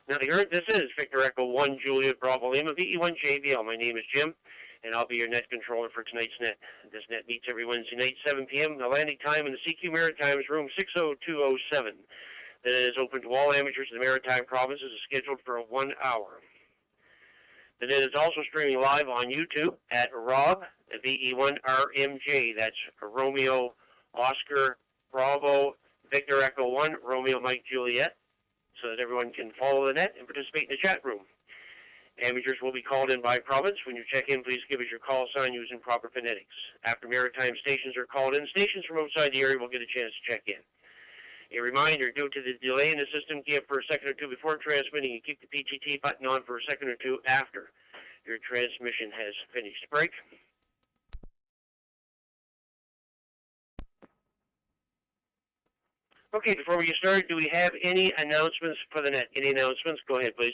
Now, this is Victor Echo 1 Juliet Bravo Lima, VE1 JBL. My name is Jim, and I'll be your net controller for tonight's net. This net meets every Wednesday night, 7 p.m. The landing time in the CQ Maritimes room 60207. That is open to all amateurs in the Maritime provinces, is scheduled for 1 hour. The net is also streaming live on YouTube at Rob, VE1RMJ. That's Romeo Oscar Bravo Victor Echo 1 Romeo Mike Juliet, so that everyone can follow the net and participate in the chat room. Amateurs will be called in by province. When you check in, please give us your call sign using proper phonetics. After Maritime stations are called in, stations from outside the area will get a chance to check in. A reminder, due to the delay in the system, give for a second or two before transmitting and keep the PTT button on for a second or two after your transmission has finished. Break. Okay, before we get started, do we have any announcements for the net? Any announcements? Go ahead, please.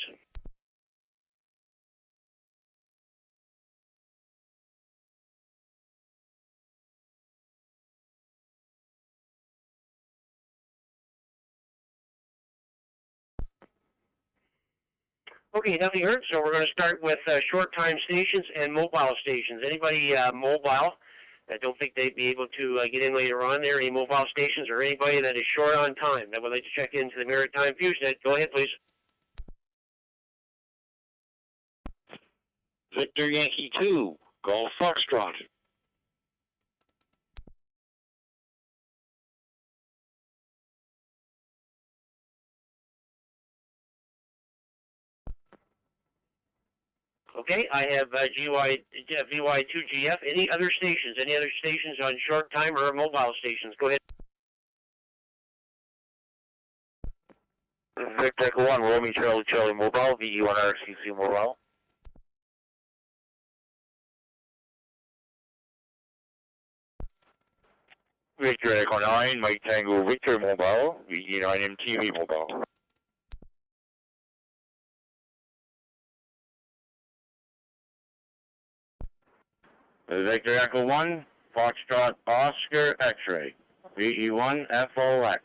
Okay, nothing heard, so we're going to start with short-time stations and mobile stations. Anybody mobile? I don't think they'd be able to get in later on there. Any mobile stations or anybody that is short on time that would like to check into the Maritime Fusion Net, go ahead, please. Victor Yankee 2, Golf Foxtrot. Okay, I have VY2GF. Any other stations? Any other stations on short time or mobile stations? Go ahead. Victor Echo 1, Romeo Charlie Mobile, VE1RCC Mobile. Victor Echo 9, Mike Tango Victor Mobile, VE9MTV Mobile. Victor Echo 1, Foxtrot Oscar X-Ray, VE1 FOX.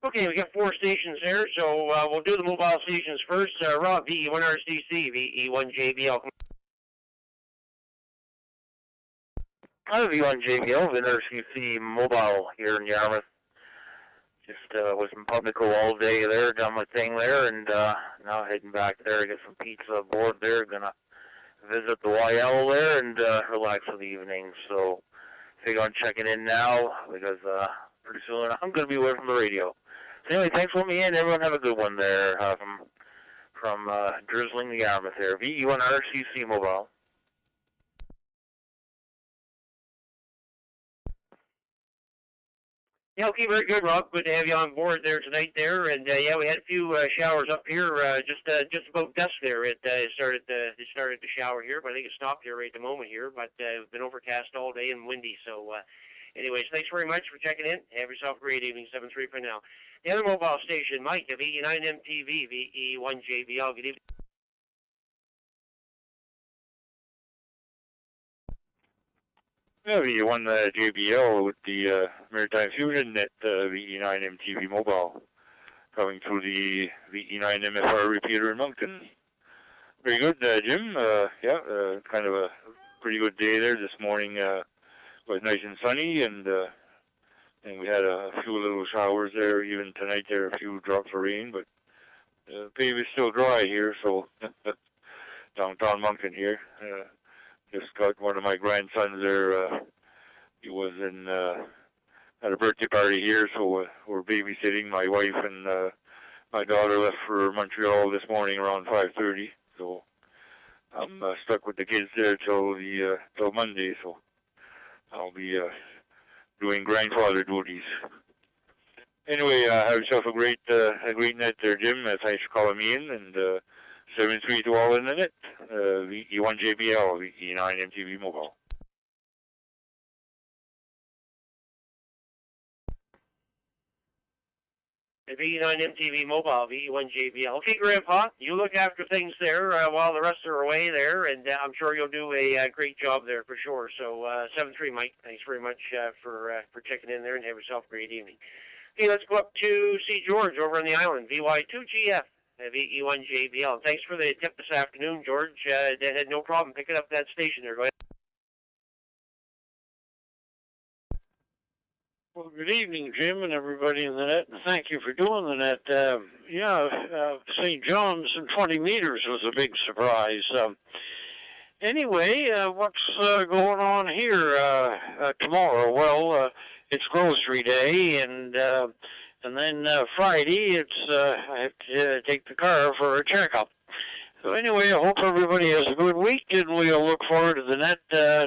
Okay, we got 4 stations there, so we'll do the mobile stations first. Rob, VE1RCC, VE1JBL. V1 JBL, VNRCC Mobile here in Yarmouth. Just was in Pubnico all day there, done my thing there, and now heading back there, get some pizza aboard there. Gonna visit the YL there and relax for the evening. So, figure on checking in now because pretty soon I'm gonna be away from the radio. So anyway, thanks for letting me in. Everyone have a good one there from drizzling the Yarmouth here. VE1RCC Mobile. Yeah, okay, very good, Rob. Good to have you on board there tonight there. And, yeah, we had a few showers up here just about dusk there. It started to shower here, but I think it stopped here right at the moment here. But it's been overcast all day and windy. So, anyways, thanks very much for checking in. Have yourself a great evening, 7-3 for now. The other mobile station, Mike, VE9MTV, VE1JBL. Good evening. Yeah, VE1 JBL with the Maritime Fusion Net VE9MTV Mobile coming through the VE9MFR repeater in Moncton. Very good, Jim. Kind of a pretty good day there this morning. Was nice and sunny, and we had a few little showers there. Even tonight there are a few drops of rain, but the pave is still dry here, so downtown Moncton here. Just got one of my grandsons there. He was at a birthday party here, so we're babysitting. My wife and my daughter left for Montreal this morning around 5:30. So I'm stuck with the kids there till Monday. So I'll be doing grandfather duties. Anyway, have yourself a great night there, Jim. Thanks for calling me in, and 7-3 to all in the net. VE1 JBL, VE9MTV Mobile. VE9 MTV Mobile, VE1JBL. Okay, Grandpa, you look after things there while the rest are away there, and I'm sure you'll do a great job there for sure. So 7-3, Mike, thanks very much for checking in there, and have yourself a great evening. Okay, let's go up to see George over on the island, VY2GF, VE1JBL. Thanks for the tip this afternoon, George. They had no problem picking up that station there. Go ahead. Well, good evening, Jim, and everybody in the net, and thank you for doing the net. St. John's and 20 meters was a big surprise. Anyway, what's going on here tomorrow? Well, it's grocery day, and then Friday, I have to take the car for a checkup. So anyway, I hope everybody has a good week, and we'll look forward to the net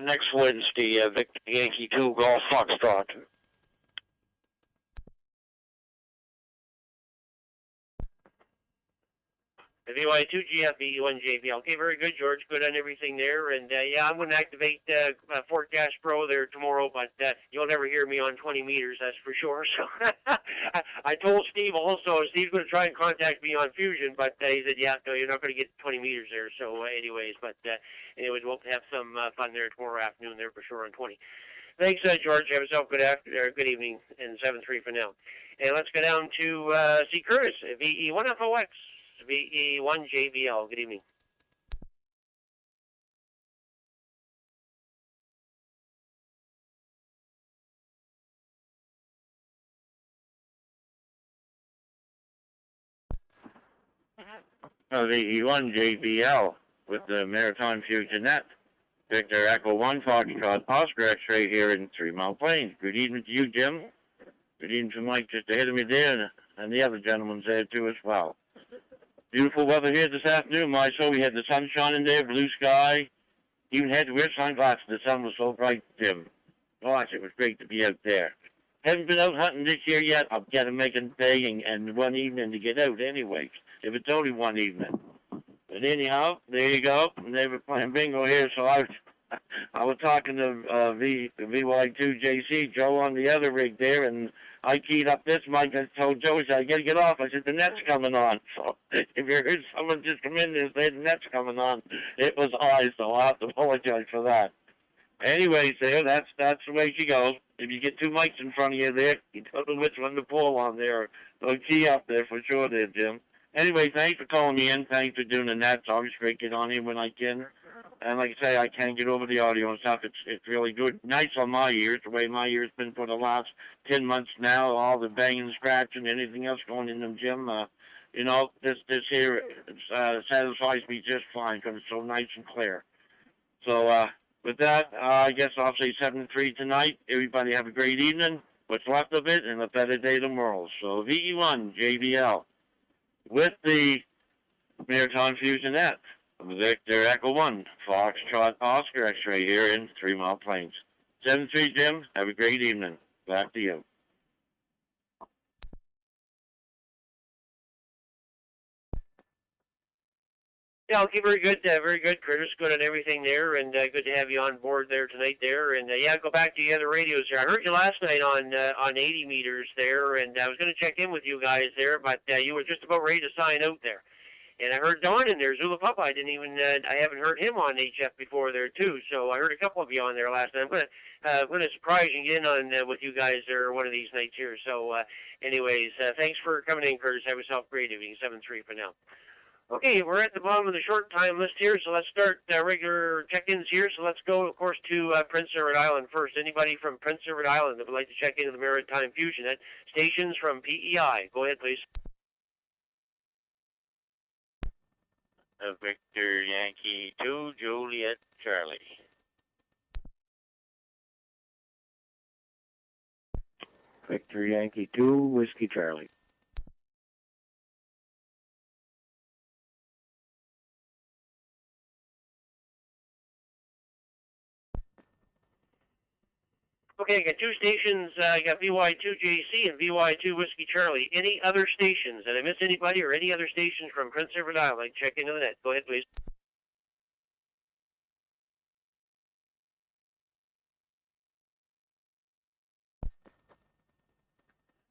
next Wednesday, Victor Yankee 2 Golf Foxtrot. The VY2GF, VE1JBL. Okay, very good, George. Good on everything there. And, yeah, I'm going to activate Forecast Pro there tomorrow, but you'll never hear me on 20 meters, that's for sure. So I told Steve also, Steve's going to try and contact me on Fusion, but he said, yeah, no, you're not going to get 20 meters there. So anyways, we'll have some fun there tomorrow afternoon there for sure on 20. Thanks, George. Have yourself a good evening, and 7-3 for now. And let's go down to see Curtis, VE1FOX. VE1JBL. Good evening. VE1JBL with the Maritime Fusion Net. Victor Echo 1 Foxtrot Oscar X-ray here in 3 Mile Plains. Good evening to you, Jim. Good evening to Mike just ahead of me there, and the other gentleman's there too as well. Beautiful weather here this afternoon, we had the sun shining there, blue sky. Even had to wear sunglasses. The sun was so bright, Jim. Gosh, it was great to be out there. Haven't been out hunting this year yet. I've got to make a day and one evening to get out anyway, if it's only one evening. But anyhow, there you go. And they were playing bingo here, so I was talking to VY2JC, Joe on the other rig there, and I keyed up this mic and told Joe, I got to get off. I said, the net's coming on. So if you heard someone just come in there and say the net's coming on, it was I, so I'll have to apologize for that. Anyways, there, that's the way she goes. If you get 2 mics in front of you there, you don't know which one to pull on there. So key up there for sure there, Jim. Anyway, thanks for calling me in. Thanks for doing the net. It's always great to get on here when I can. And like I say, I can't get over the audio and stuff. It's really good. Nice on my ears, the way my ears been for the last 10 months now. All the banging and scratching, anything else going in them, Jim. This here satisfies me just fine because it's so nice and clear. So with that, I guess I'll say 7-3 tonight. Everybody have a great evening. What's left of it, and a better day tomorrow. So VE1 JBL with the Maritime Fusion Net. Victor Echo 1, Foxtrot Oscar X-ray here in 3 Mile Plains. 7-3, Jim. Have a great evening. Back to you. Yeah, okay, very good, Curtis. Good on everything there, and good to have you on board there tonight there. And yeah, go back to the other radios here. I heard you last night on 80 meters there, and I was going to check in with you guys there, but you were just about ready to sign out there. And I heard Don in there, Zula Papa. I haven't heard him on HF before there too. So I heard a couple of you on there last night. I'm gonna surprise you and get on with you guys there one of these nights here. So, anyways, thanks for coming in, Curtis. Have yourself a great evening. 7-3 for now. Okay, we're at the bottom of the short time list here, so let's start regular check-ins here. So let's go, of course, to Prince Edward Island first. Anybody from Prince Edward Island that would like to check into the Maritime Fusion Net stations from PEI? Go ahead, please. Victor Yankee 2, Juliet Charlie. Victor Yankee 2, Whiskey Charlie. Okay, I got 2 stations. I got VY2JC and VY2 Whiskey Charlie. Any other stations? Did I miss anybody or any other stations from Prince Edward Island? Check into the net. Go ahead, please.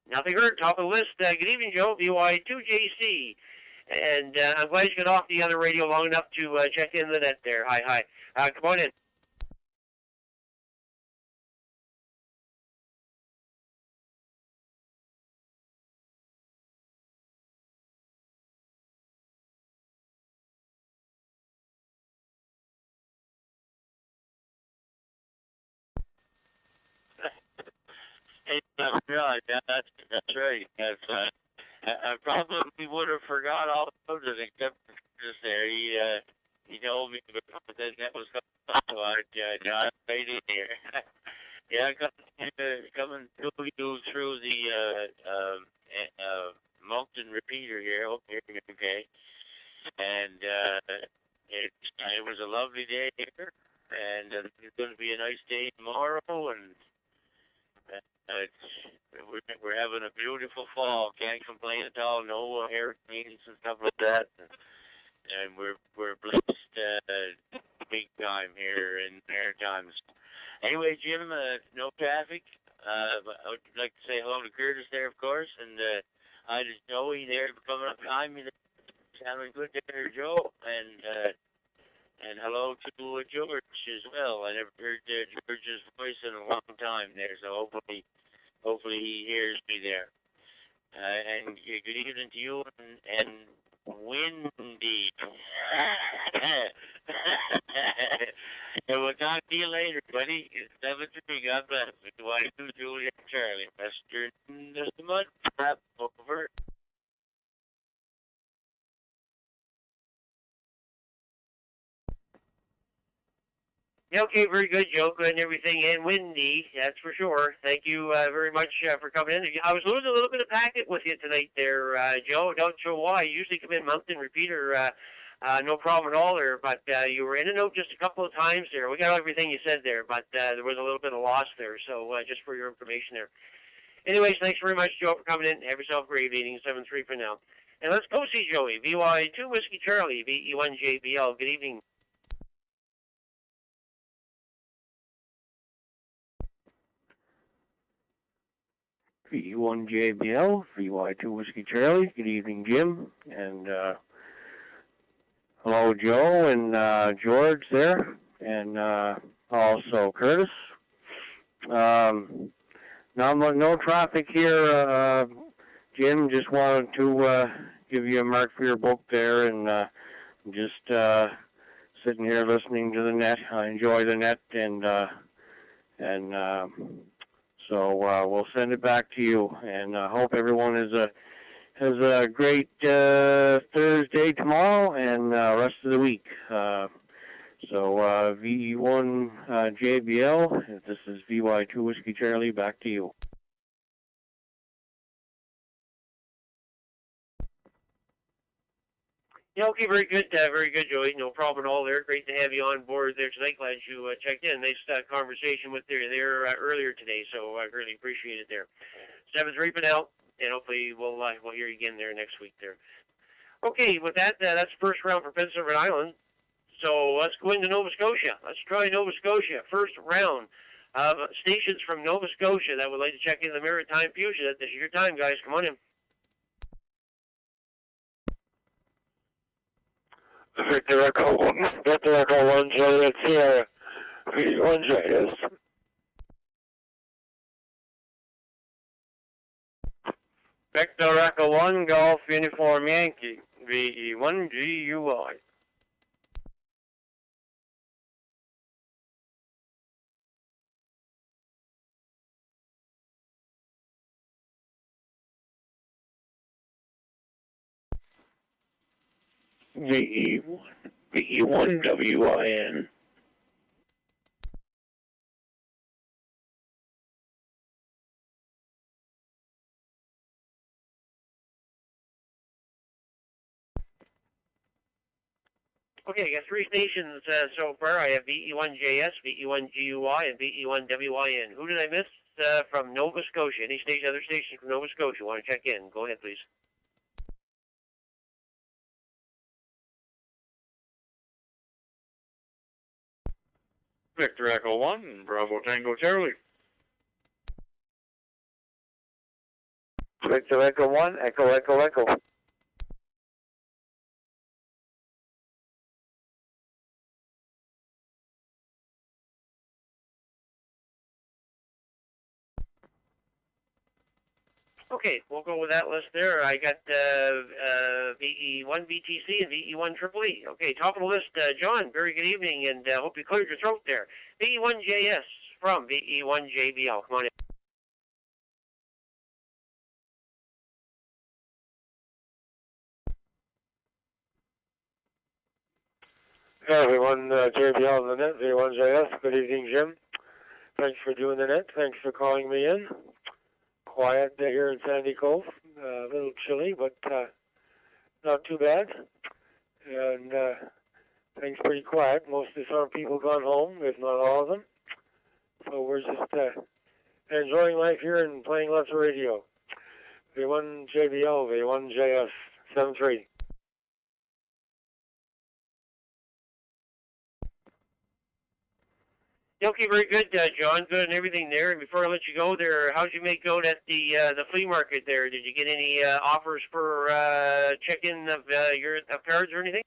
Nothing heard. Top of the list. Good evening, Joe. VY2JC. And I'm glad you got off the other radio long enough to check in the net there. Hi. Come on in. That's right. Yeah, that's right. I probably would have forgot all about it except for Curtis there. He told me before that was coming on. John, right in here. Yeah, coming to you through the Moncton repeater here. Hope you're hearing me okay. And it was a lovely day here, and it's going to be a nice day tomorrow, and we're having a beautiful fall. Can't complain at all. No hurricanes and stuff like that. And we're blessed big time here in Maritimes. Anyway, Jim, no traffic. I would like to say hello to Curtis there, of course, and hi to Joey there coming up behind me. Having a good day there, Joe, and hello to George as well. I never heard George's voice in a long time there, so hopefully he hears me there. And good evening to you and Windy. And we'll talk to you later, buddy. It's 7-3. God bless. Y2 Juliet Charlie. Western the mud trap over. Yeah, okay, very good, Joe. Good and everything, and windy, that's for sure. Thank you very much for coming in. I was losing a little bit of packet with you tonight there, Joe. Don't know why. You usually come in Moncton repeater, no problem at all there, but you were in and out just a couple of times there. We got everything you said there, but there was a little bit of loss there, so just for your information there. Anyways, thanks very much, Joe, for coming in. Have yourself a great evening. 7-3 for now. And let's go see Joey. VY2 Whiskey Charlie, VE1JBL. Good evening. VE1JBL, VY2 Whiskey Charlie. Good evening, Jim. And hello, Joe and George there. And also Curtis. No traffic here, Jim. Just wanted to give you a mark for your book there. And just sitting here listening to the net. I enjoy the net. And so we'll send it back to you, and I hope everyone has a great Thursday tomorrow and rest of the week. So VE1 JBL, this is VY2 Whiskey Charlie, back to you. Yeah, okay, very good, Joey. No problem at all there. Great to have you on board there tonight. Glad you checked in. Nice conversation with you there earlier today, so I really appreciate it there. 7-3 for now, and hopefully we'll hear you again there next week there. Okay, with that, that's the first round for Prince Edward Island. So let's go into Nova Scotia. Let's try Nova Scotia. First round of stations from Nova Scotia that would like to check in the Maritime Fusion. This is your time, guys. Come on in. Victor Echo 1, Juliet Sierra, V1JS. Victor Echo 1, Golf Uniform Yankee, VE1GUI. VE1WIN. Okay, I got three stations so far. I have VE1JS, VE1GUI, and VE1WIN. Who did I miss from Nova Scotia? Any other station from Nova Scotia want to check in? Go ahead, please. Victor Echo 1, Bravo Tango Charlie. Victor Echo 1, Echo, Echo, Echo. Okay, we'll go with that list there. I got VE1 BTC and VE1 Triple E. Okay, top of the list, John, very good evening, and hope you cleared your throat there. VE1 JS from VE1 JBL. Come on in. Yeah, everyone, JBL on the net, VE1 JS. Good evening, Jim. Thanks for doing the net. Thanks for calling me in. Quiet here in Sandy Cove. A little chilly, but not too bad. And things pretty quiet. Most of the farm people gone home, if not all of them. So we're just enjoying life here and playing lots of radio. V1 JBL, V1 JS, 7-3. Okay, very good, John. Good and everything there. And before I let you go there, how'd you make out at the flea market there? Did you get any offers for check-in of your cards or anything?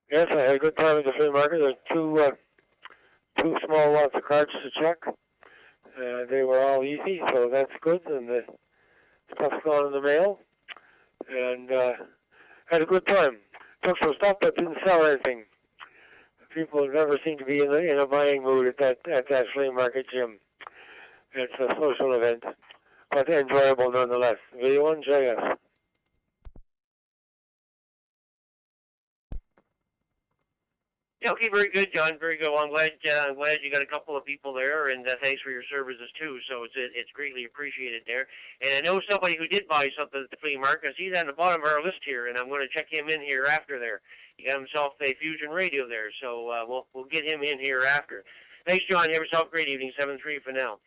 Yes, I had a good time at the flea market. There's two small lots of cards to check. They were all easy, so that's good. And the stuff's gone in the mail. And had a good time. Took some stuff that didn't sell anything. People never seem to be in a buying mood at that flea market, Jim. It's a social event, but enjoyable nonetheless. V1 JS. Yeah, okay, very good, John. Very good. Well, I'm glad you got a couple of people there, and thanks for your services too. So it's greatly appreciated there. And I know somebody who did buy something at the flea market. I see that on the bottom of our list here, and I'm going to check him in here after there. He got himself a Fusion radio there, so we'll get him in here after. Thanks, John. Have yourself a great evening. 7-3 for now.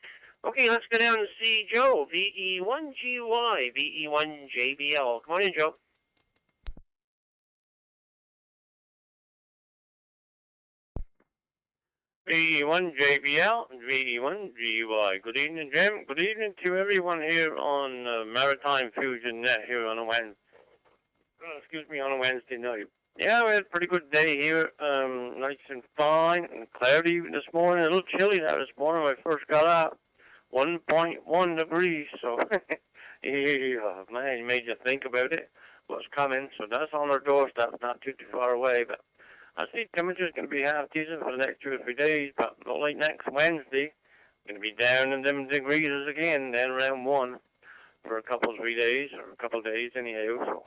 Okay, let's go down and see Joe. VE1GY, VE1JBL. Come on in, Joe. VE1 JBL and VE1 GUI. Good evening, Jim. Good evening to everyone here on Maritime Fusion Net here on a Wednesday. On a Wednesday night. Yeah, we had a pretty good day here. Nice and fine and cloudy this morning. A little chilly now this morning when I first got out. 1.1 degrees. So, yeah, man, it made you think about it. What's coming? So that's on our doorstep, not too far away, but. I see temperature's going to be half decent for the next 2 or 3 days, but not like next Wednesday. Going to be down in them degrees again, then around 1 for a couple of 3 days, or a couple of days anyhow. So,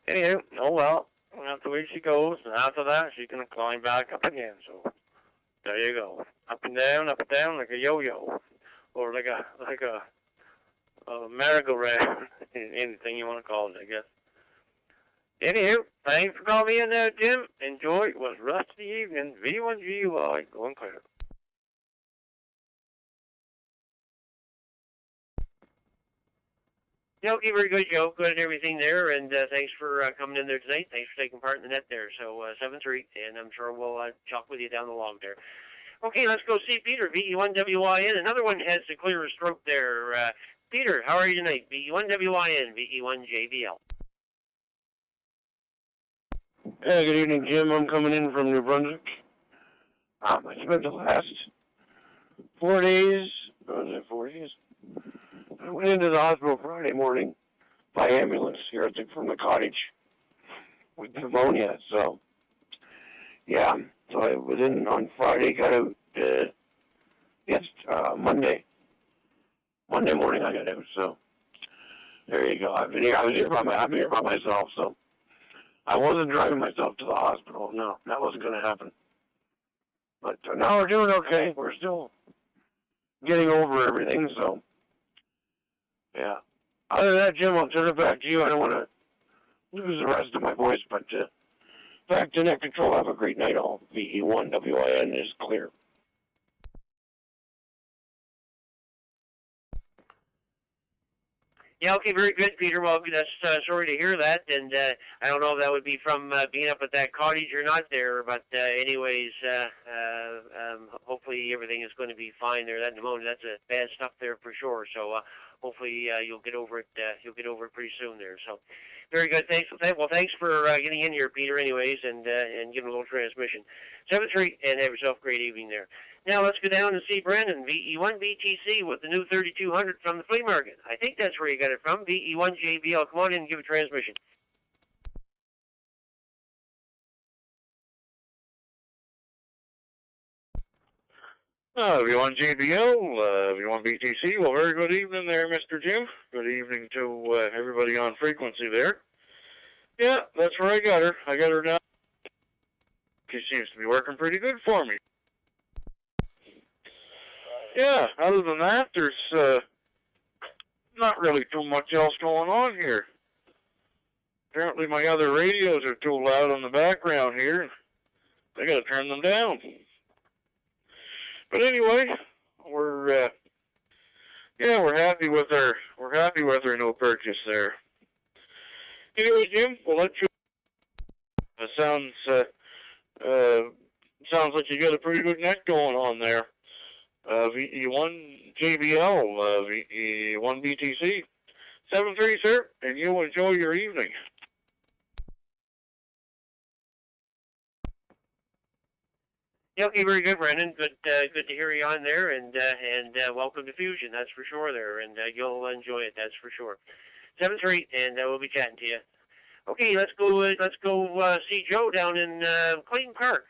anyhow, oh well, that's the way she goes, and after that, she's going to climb back up again. So, there you go. Up and down, like a yo-yo, or like a merry-go-round, anything you want to call it, I guess. Anywho, thanks for calling me in there, Jim. Enjoy what's rest of the evening. V1GUI, going clear. Yeah, okay, very good, Joe. Good and everything there, and thanks for coming in there tonight. Thanks for taking part in the net there. So 7-3, and I'm sure we'll talk with you down the log there. Okay, let's go see Peter, VE1WIN. Another one has to clear his throat there. Peter, how are you tonight? VE1WIN, VE1JBL. Hey, good evening, Jim. I'm coming in from New Brunswick. I spent the last 4 days, what was it, 4 days? I went into the hospital Friday morning by ambulance here, I think, from the cottage with pneumonia. So, yeah, so I was in on Friday, got out Monday. Monday morning I got out, so there you go. I'm here by myself, so. I wasn't driving myself to the hospital. No, that wasn't going to happen. But now we're doing okay. We're still getting over everything, so, yeah. Other than that, Jim, I'll turn it back to you. I don't want to lose the rest of my voice, but back to net control. Have a great night all. VE1WIN is clear. Yeah, okay, very good, Peter. Well, that's sorry to hear that, and I don't know if that would be from being up at that cottage or not there, but anyways, hopefully everything is going to be fine there. That pneumonia, that's bad stuff there for sure. So hopefully you'll get over it. You'll get over it pretty soon there. So very good. Thanks. Well, thanks for getting in here, Peter. Anyways, and giving a little transmission. 7-3, and have yourself a great evening there. Now let's go down and see Brandon, VE1 BTC with the new 3200 from the flea market. I think that's where you got it from, VE1 JBL. Come on in and give a transmission. V1 JBL, V1 BTC. Well, very good evening there, Mr. Jim. Good evening to everybody on frequency there. Yeah, that's where I got her. I got her now. She seems to be working pretty good for me. Yeah, other than that, there's not really too much else going on here. Apparently my other radios are too loud in the background here. I gotta turn them down. But anyway, we're happy with our new purchase there. Anyway, Jim, we'll let you. Sounds like you got a pretty good net going on there. VE1 JBL, VE1 BTC. 7-3, sir, and you enjoy your evening. Yeah, okay, very good, Brandon. Good to hear you on there, and welcome to Fusion. That's for sure there, and you'll enjoy it. That's for sure. 7-3, and we'll be chatting to you. Okay, let's go see Joe down in Clayton Park.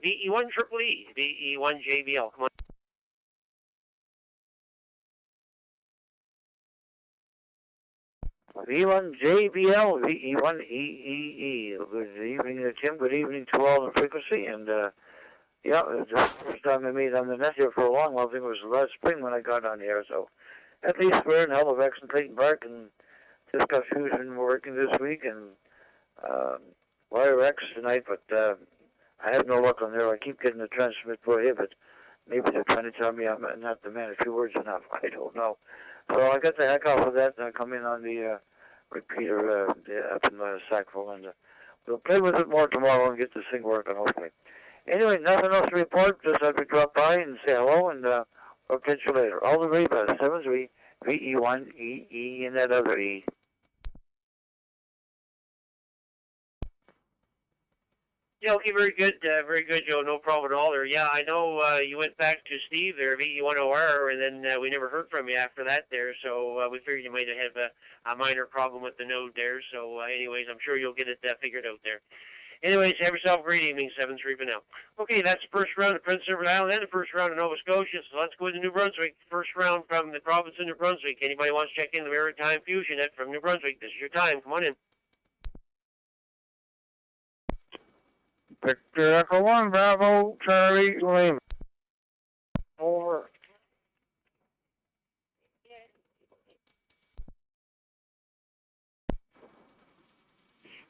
VE1 Triple E, VE1 JBL. Come on. V1 JBL, VE1 EEE. Good evening, Tim. Good evening to all in frequency. And, yeah, it's the first time I made on the net here for a long while. I think it was last spring when I got on here. So, at least we're in Halifax and Clayton Park, and just got Fusion working this week, and Wire X tonight, but I have no luck on there. I keep getting the transmit prohibit. Maybe they're trying to tell me I'm not the man. A few words enough. I don't know. So I got the heck off of that, and I come in on the repeater up in the Sackville, and we'll play with it more tomorrow and get this thing working, hopefully. Anyway, nothing else to report. Just had to drop by and say hello, and we'll catch you later. All the way best. 7-3, VE1, EE, and that other E. Yeah, okay, very good, Joe. No problem at all there. Yeah, I know you went back to Steve there, VE1OR, and then we never heard from you after that there, so we figured you might have a minor problem with the node there. So anyways, I'm sure you'll get it figured out there. Anyways, have yourself a great evening, 7-3 for now. Okay, that's the first round of Prince Edward Island and the first round of Nova Scotia, so let's go to New Brunswick. First round from the province of New Brunswick. Anybody wants to check in the Maritime Fusion Net from New Brunswick? This is your time. Come on in. Victor Echo 1, Bravo, Charlie, Lima. Over.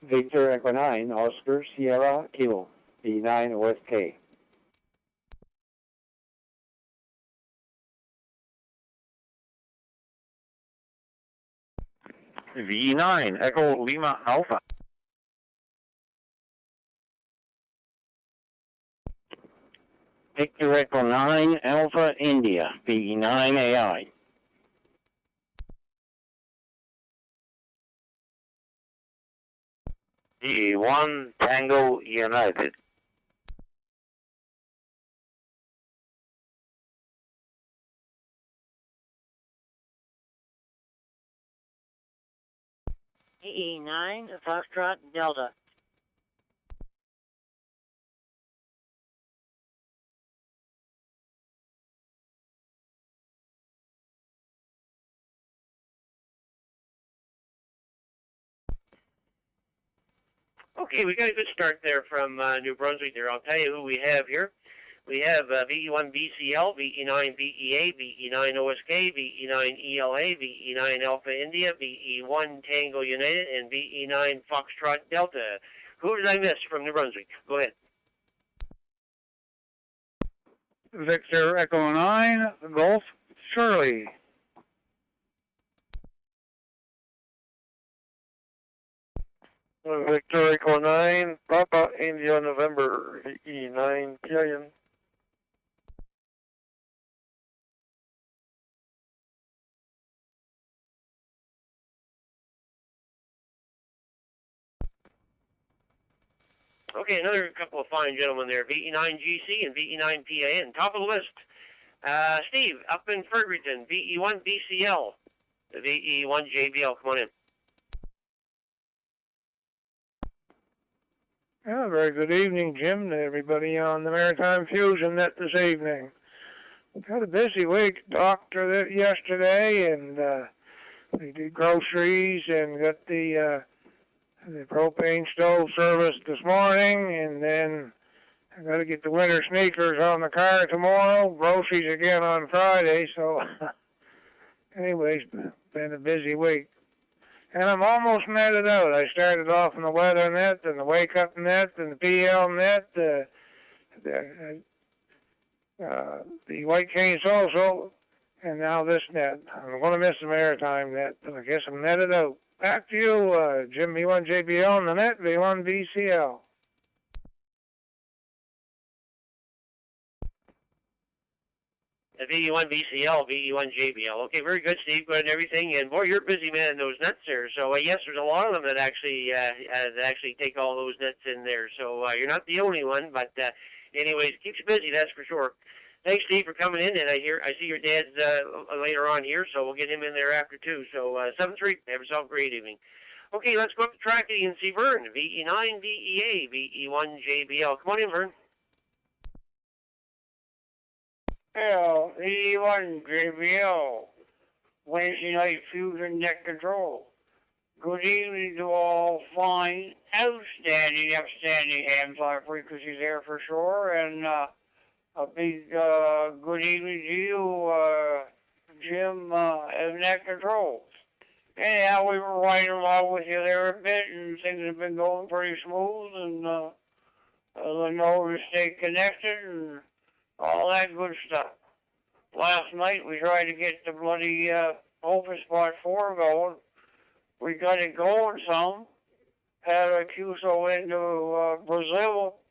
Victor Echo 9, Oscar, Sierra, Kilo, B9, OSK. V9, Echo Lima Alpha. Victor Echo 9, Alpha India, VE9 AI. VE1 Tango United. VE9 Foxtrot Delta. Okay, we got a good start there from New Brunswick there. I'll tell you who we have here. We have VE1 BCL, VE9 VEA, VE9 OSK, VE9 ELA, VE9 Alpha India, VE1 Tango United, and VE9 Foxtrot Delta. Who did I miss from New Brunswick? Go ahead. Victor Echo 9, Golf, Charlie. Victor Echo 9, Papa India November, VE9 PIN. Okay, another couple of fine gentlemen there, VE9GC and VE9PAN. Top of the list. Steve, up in Fredericton, VE1BCL, the VE1JBL. Come on in. Yeah, very good evening, Jim, to everybody on the Maritime Fusion Net this evening. We've had a busy week, Doctor, yesterday, and we did groceries and got the propane stove serviced this morning, and then I got to get the winter sneakers on the car tomorrow, groceries again on Friday, so anyways, been a busy week. And I'm almost netted out. I started off in the weather net, and the wake-up net, and the PL net, the White Cane also, and now this net. I'm going to miss the Maritime net, but I guess I'm netted out. Back to you, Jim V1JBL on the net, V1BCL. VE1BCL, VE1JBL. Okay, very good, Steve. Good and everything. And boy, you're a busy man in those nets there. So yes, there's a lot of them that actually take all those nets in there. So you're not the only one, but anyways, keeps you busy, that's for sure. Thanks, Steve, for coming in. And I see your dad's later on here, so we'll get him in there after too. So 7-3. Have yourself a great evening. Okay, let's go up to Trackety and see Vern. VE9 VEA, VE1JBL. Come on in, Vern. Well, VE1JBL, Wednesday night Fusion Net Control. Good evening to all fine, outstanding, upstanding hams on frequency there for sure, and a big good evening to you, Jim, of Net Control. Anyhow, we were riding along with you there a bit, and things have been going pretty smooth, and the nose stay connected, and all that good stuff. Last night we tried to get the bloody Open Spot 4 going. We got it going some. Had a QSO into Brazil.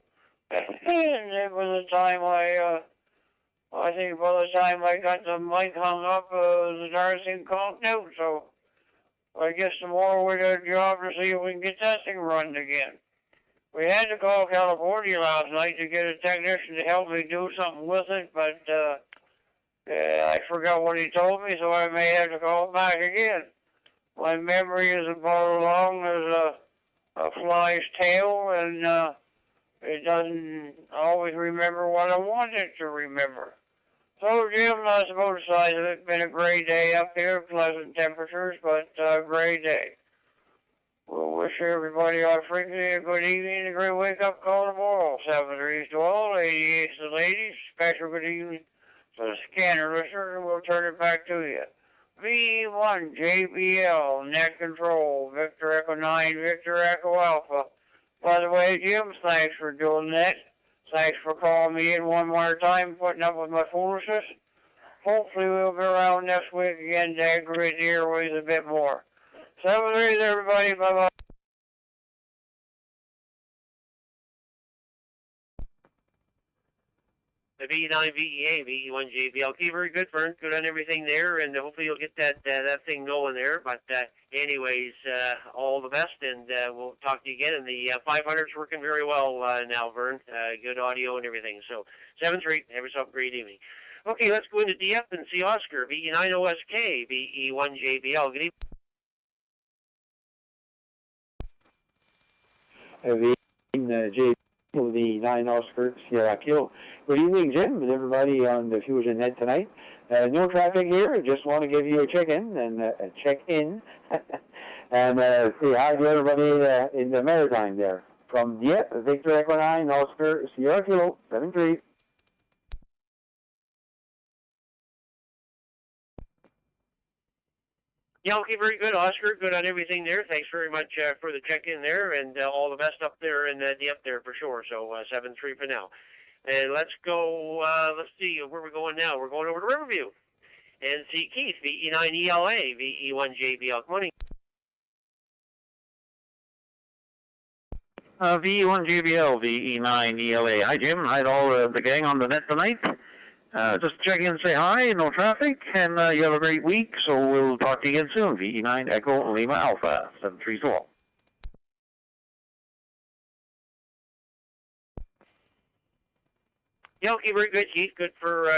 And then by the time I think by the time I got the mic hung up, the darn thing conked out. So I guess tomorrow we got a job to see if we can get that thing running again. We had to call California last night to get a technician to help me do something with it, but I forgot what he told me, so I may have to call back again. My memory is about as long as a fly's tail, and it doesn't always remember what I want it to remember. So, Jim, that's about the size of it. It's been a great day up here, pleasant temperatures, but a great day. We'll wish everybody on frequency a good evening and a great wake-up call tomorrow. 7-3 to all, 88 to the ladies. Special good evening to the scanner listener, and we'll turn it back to you. V1JBL, Net Control, Victor Echo 9, Victor Echo Alpha. By the way, Jim, thanks for doing that. Thanks for calling me in one more time, putting up with my foolishness. Hopefully we'll be around next week again to aggravate the airways a bit more. 7-3, everybody. Bye-bye. The VE9 VEA, VE1JBL. Okay, very good, Vern. Good on everything there, and hopefully you'll get that thing going there. But anyways, all the best, and we'll talk to you again. And the 500's working very well now, Vern. Good audio and everything. So 7-3. Have yourself a great evening. Okay, let's go into DF and see Oscar. VE9OSK, VE1JBL. Good evening. J. The 9 Oscar Sierra Kilo. Good evening, Jim, and everybody on the Fusion Net tonight. No traffic here. Just want to give you a check-in and and say hi to everybody in the Maritime there. From Victor Echo 9 Oscar Sierra Kilo 7-3. Yeah, okay, very good, Oscar. Good on everything there. Thanks very much for the check-in there, and all the best up there in the up there for sure. So 7-3 for now. And let's go, let's see where we're going now. We're going over to Riverview and see Keith, VE9ELA, VE1JBL. Come on in. VE1JBL, VE9ELA. Hi, Jim. Hi to all the gang on the net tonight. Just check in and say hi, no traffic, and you have a great week, so we'll talk to you again soon. VE9 Echo Lima Alpha, 732. Yeah, okay, very good, Keith. Good for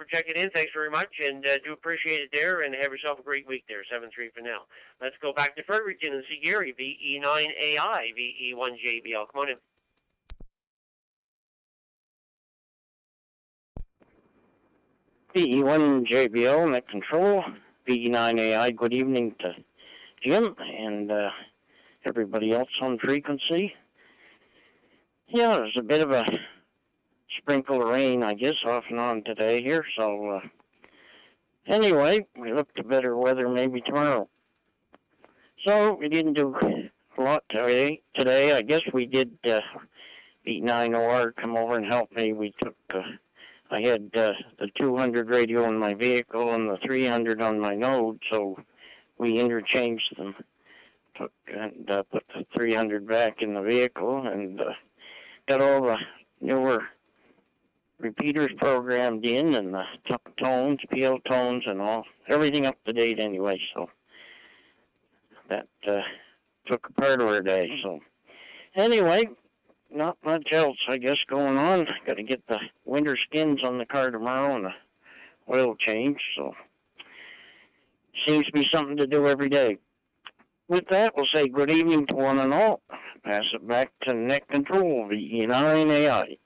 checking in. Thanks very much, and do appreciate it there. And have yourself a great week there. 7-3 for now. Let's go back to Fredericton and see Gary. VE9AI, VE1JBL. Come on in. VE1JBL Net Control. VE9AI. Good evening to Jim and everybody else on frequency. Yeah, there's a bit of a sprinkle of rain, I guess, off and on today here. So, anyway, we look to better weather maybe tomorrow. So, we didn't do a lot today. I guess we did VE9OR come over and help me. We took, I had the 200 radio in my vehicle and the 300 on my node, so we interchanged them. Took and put the 300 back in the vehicle and got all the newer repeaters programmed in and the tones, PL tones and everything up to date anyway, so that took a part of our day. So anyway, not much else, I guess, going on. Got to get the winter skins on the car tomorrow and the oil change, so seems to be something to do every day. With that, we'll say good evening to one and all. Pass it back to Net Control, VE9AI.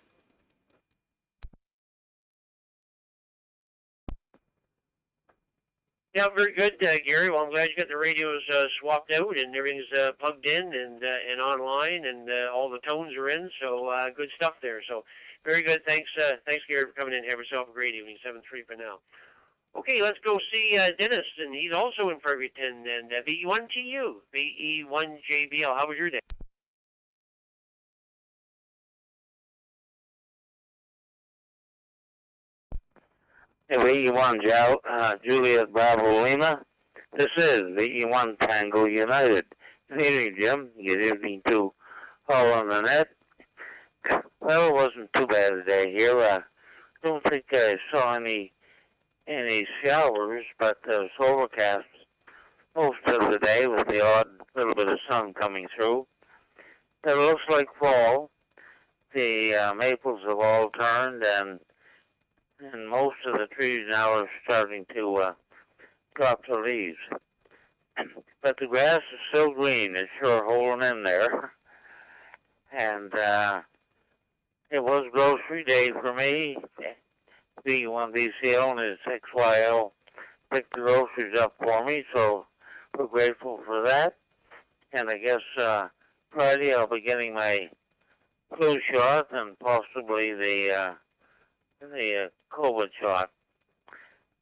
Yeah, very good, Gary. Well, I'm glad you got the radios swapped out and everything's plugged in and online and all the tones are in. So good stuff there. So very good. Thanks, Gary, for coming in. Have yourself a great evening. 7-3 for now. Okay, let's go see Dennis, and he's also in Fredericton. And VE1TU, VE1JBL. How was your day? VE1 Juliet Bravo Lima. This is VE1 Tango United. Good evening, Jim. Good evening to all on the net. Well, it wasn't too bad a day here. I don't think I saw any showers, but it was overcast most of the day with the odd little bit of sun coming through. It looks like fall. The maples have all turned, and most of the trees now are starting to drop the leaves. But the grass is still green. It's sure holding in there. And it was grocery day for me. V1VCL and his XYL picked the groceries up for me, so we're grateful for that. And I guess Friday I'll be getting my flu shot and possibly the COVID shot.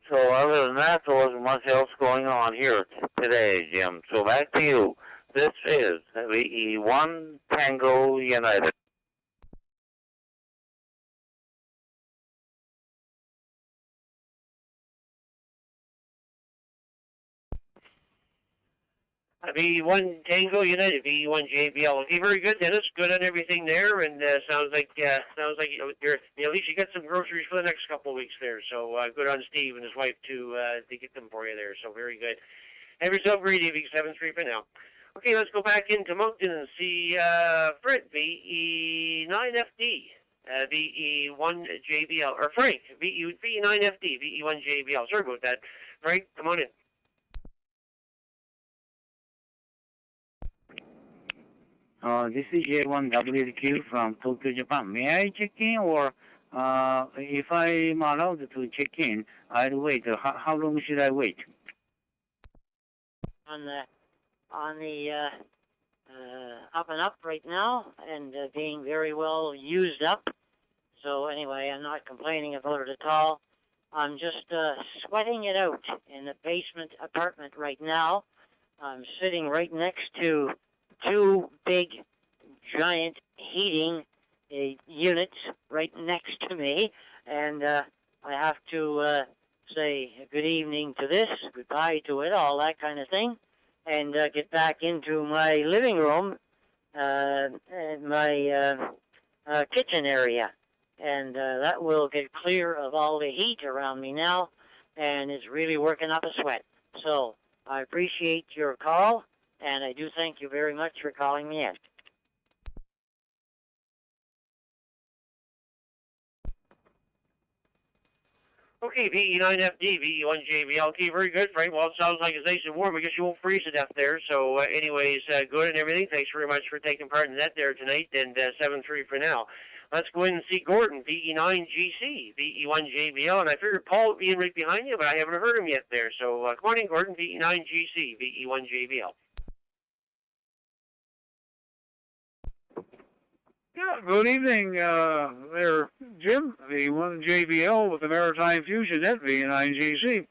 So other than that, there wasn't much else going on here today, Jim. So back to you. This is VE1 Tango United. VE1 Tango United, VE1JBL. Okay, very good, Dennis. Good on everything there, and sounds like you're at least you got some groceries for the next couple of weeks there. So good on Steve and his wife to get them for you there. So very good. Have yourself a great evening. 7-3 for now. Okay, let's go back into Moncton and see Fred, VE9FD, VE1JBL, or Frank, VE9FD, VE1JBL. Sorry about that. Frank, come on in. This is J1WQ from Tokyo, Japan. May I check in, or if I'm allowed to check in, I'll wait. How long should I wait? On the up and up right now, and being very well used up. So anyway, I'm not complaining about it at all. I'm just sweating it out in the basement apartment right now. I'm sitting right next to two big, giant heating units right next to me, and I have to say good evening to this, goodbye to it, all that kind of thing, and get back into my living room my kitchen area. And that will get clear of all the heat around me now, and it's really working up a sweat. So I appreciate your call, and I do thank you very much for calling me in. Okay, VE9FD, VE1JBL. Okay, very good, Frank. Well, it sounds like it's nice and warm. I guess you won't freeze to death there. So, anyways, good and everything. Thanks very much for taking part in that there tonight, and 7-3 for now. Let's go in and see Gordon, VE9GC, VE1JBL. And I figured Paul would be in right behind you, but I haven't heard him yet there. So, come on in, Gordon, VE9GC, VE1JBL. Yeah, good evening there, Jim, the one JBL with the Maritime Fusion Net V9GC.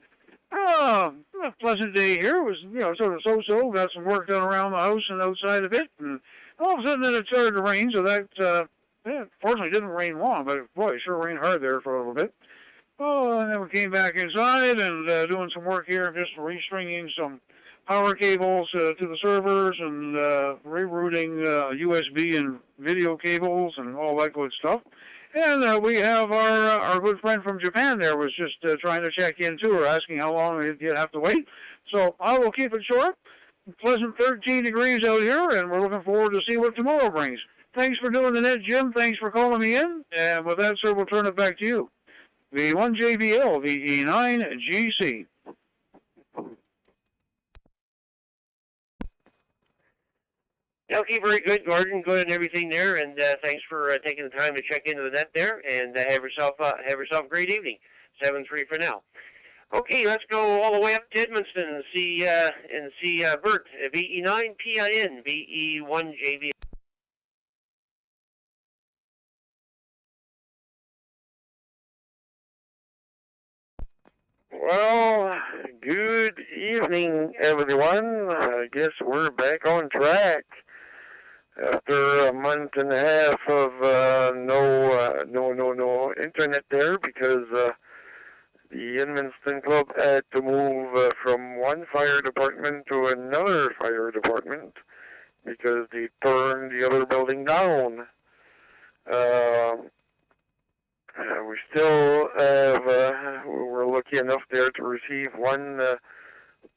A pleasant day here. It was, sort of so-so. Got some work done around the house and outside of it. And all of a sudden then it started to rain, so that, fortunately didn't rain long, but boy, it sure rained hard there for a little bit. Oh, and then we came back inside and doing some work here, just restringing some power cables to the servers and rerouting USB and video cables and all that good stuff. And we have our good friend from Japan there was just trying to check in too, or asking how long you'd have to wait. So I will keep it short. Pleasant 13 degrees out here, and we're looking forward to see what tomorrow brings. Thanks for doing the net, Jim. Thanks for calling me in. And with that, sir, we'll turn it back to you. V1JBL, VE9GC. Okay, very good, Gordon. Good and everything there, and thanks for taking the time to check into the net there, and have yourself a great evening. 7-3 for now. Okay, let's go all the way up to Edmundston and see Bert, VE9PIN, VE1JV. Well, good evening, everyone. I guess we're back on track after a month and a half of no internet there because the Edmundston Club had to move from one fire department to another fire department because they turned the other building down. We still have, we're lucky enough there to receive one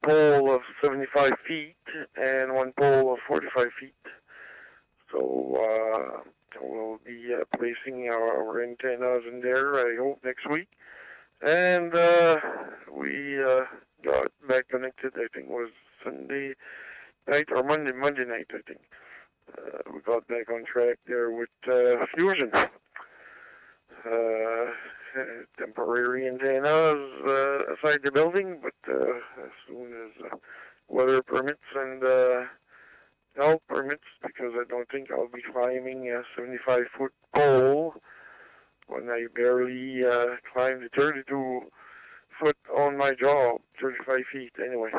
pole of 75 feet and one pole of 45 feet. So we'll be placing our antennas in there, I hope, next week. And we got back connected, I think it was Sunday night or Monday night, I think. We got back on track there with Fusion. Temporary antennas aside the building, but as soon as weather permits and health permits, because I don't think I'll be climbing a 75-foot pole when I barely climbed the 32-foot on my job, 35 feet anyway.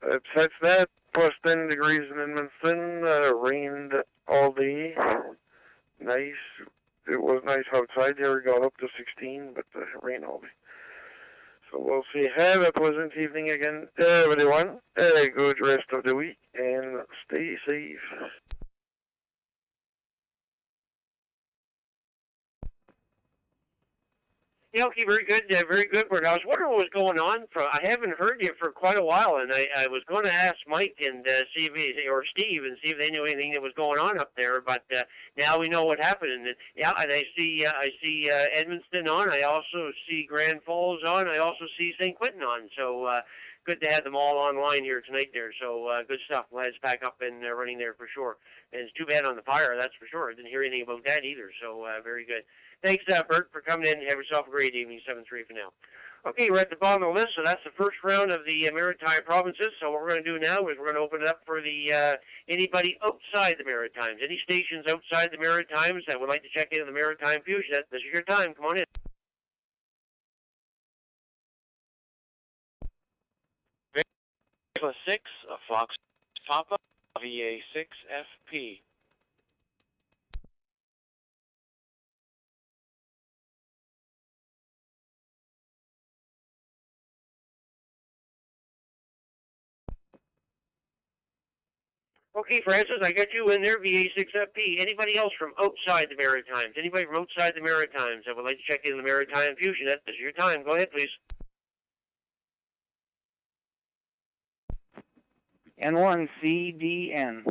Besides that, plus 10 degrees in Edmundston, rained all day, nice. It was nice outside there. It got up to 16, but rain all day. So we'll see. Have a pleasant evening again, everyone. A good rest of the week, and stay safe. Yeah, okay, very good, Bert. I was wondering what was going on. I haven't heard you for quite a while, and I was going to ask Mike and see if or Steve and see if they knew anything that was going on up there. But now we know what happened. And yeah, and I see Edmundston on. I also see Grand Falls on. I also see St. Quentin on. So good to have them all online here tonight. There, so good stuff. Glad it's back up and running there for sure. And it's too bad on the fire, that's for sure. I didn't hear anything about that either. So very good. Thanks, Bert, for coming in. Have yourself a great evening. 7-3 for now. Okay, we're at the bottom of the list, so that's the first round of the Maritime provinces. So what we're going to do now is we're going to open it up for the anybody outside the Maritimes. Any stations outside the Maritimes that would like to check into the Maritime Fusion. This is your time. Come on in. Alpha 6, Fox Papa, VA 6 FP. Okay, Francis, I got you in there, VA6FP. Anybody else from outside the Maritimes? Anybody from outside the Maritimes that would like to check in the Maritime Fusion Net? This is your time. Go ahead, please. N1CDN.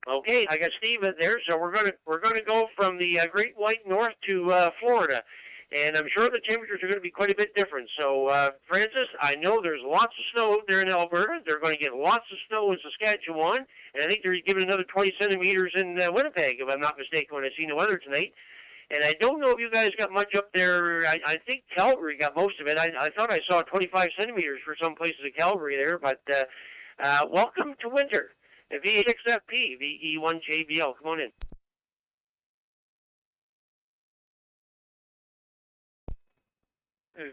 Okay, I got Steve in there, so we're gonna go from the Great White North to Florida, and I'm sure the temperatures are going to be quite a bit different. So, Francis, I know there's lots of snow there in Alberta. They're going to get lots of snow in Saskatchewan, and I think they're giving another 20 centimeters in Winnipeg, if I'm not mistaken, when I seen the weather tonight. And I don't know if you guys got much up there. I think Calgary got most of it. I thought I saw 25 centimeters for some places in Calgary there, but welcome to winter. VA6FP, VE1JBL, come on in.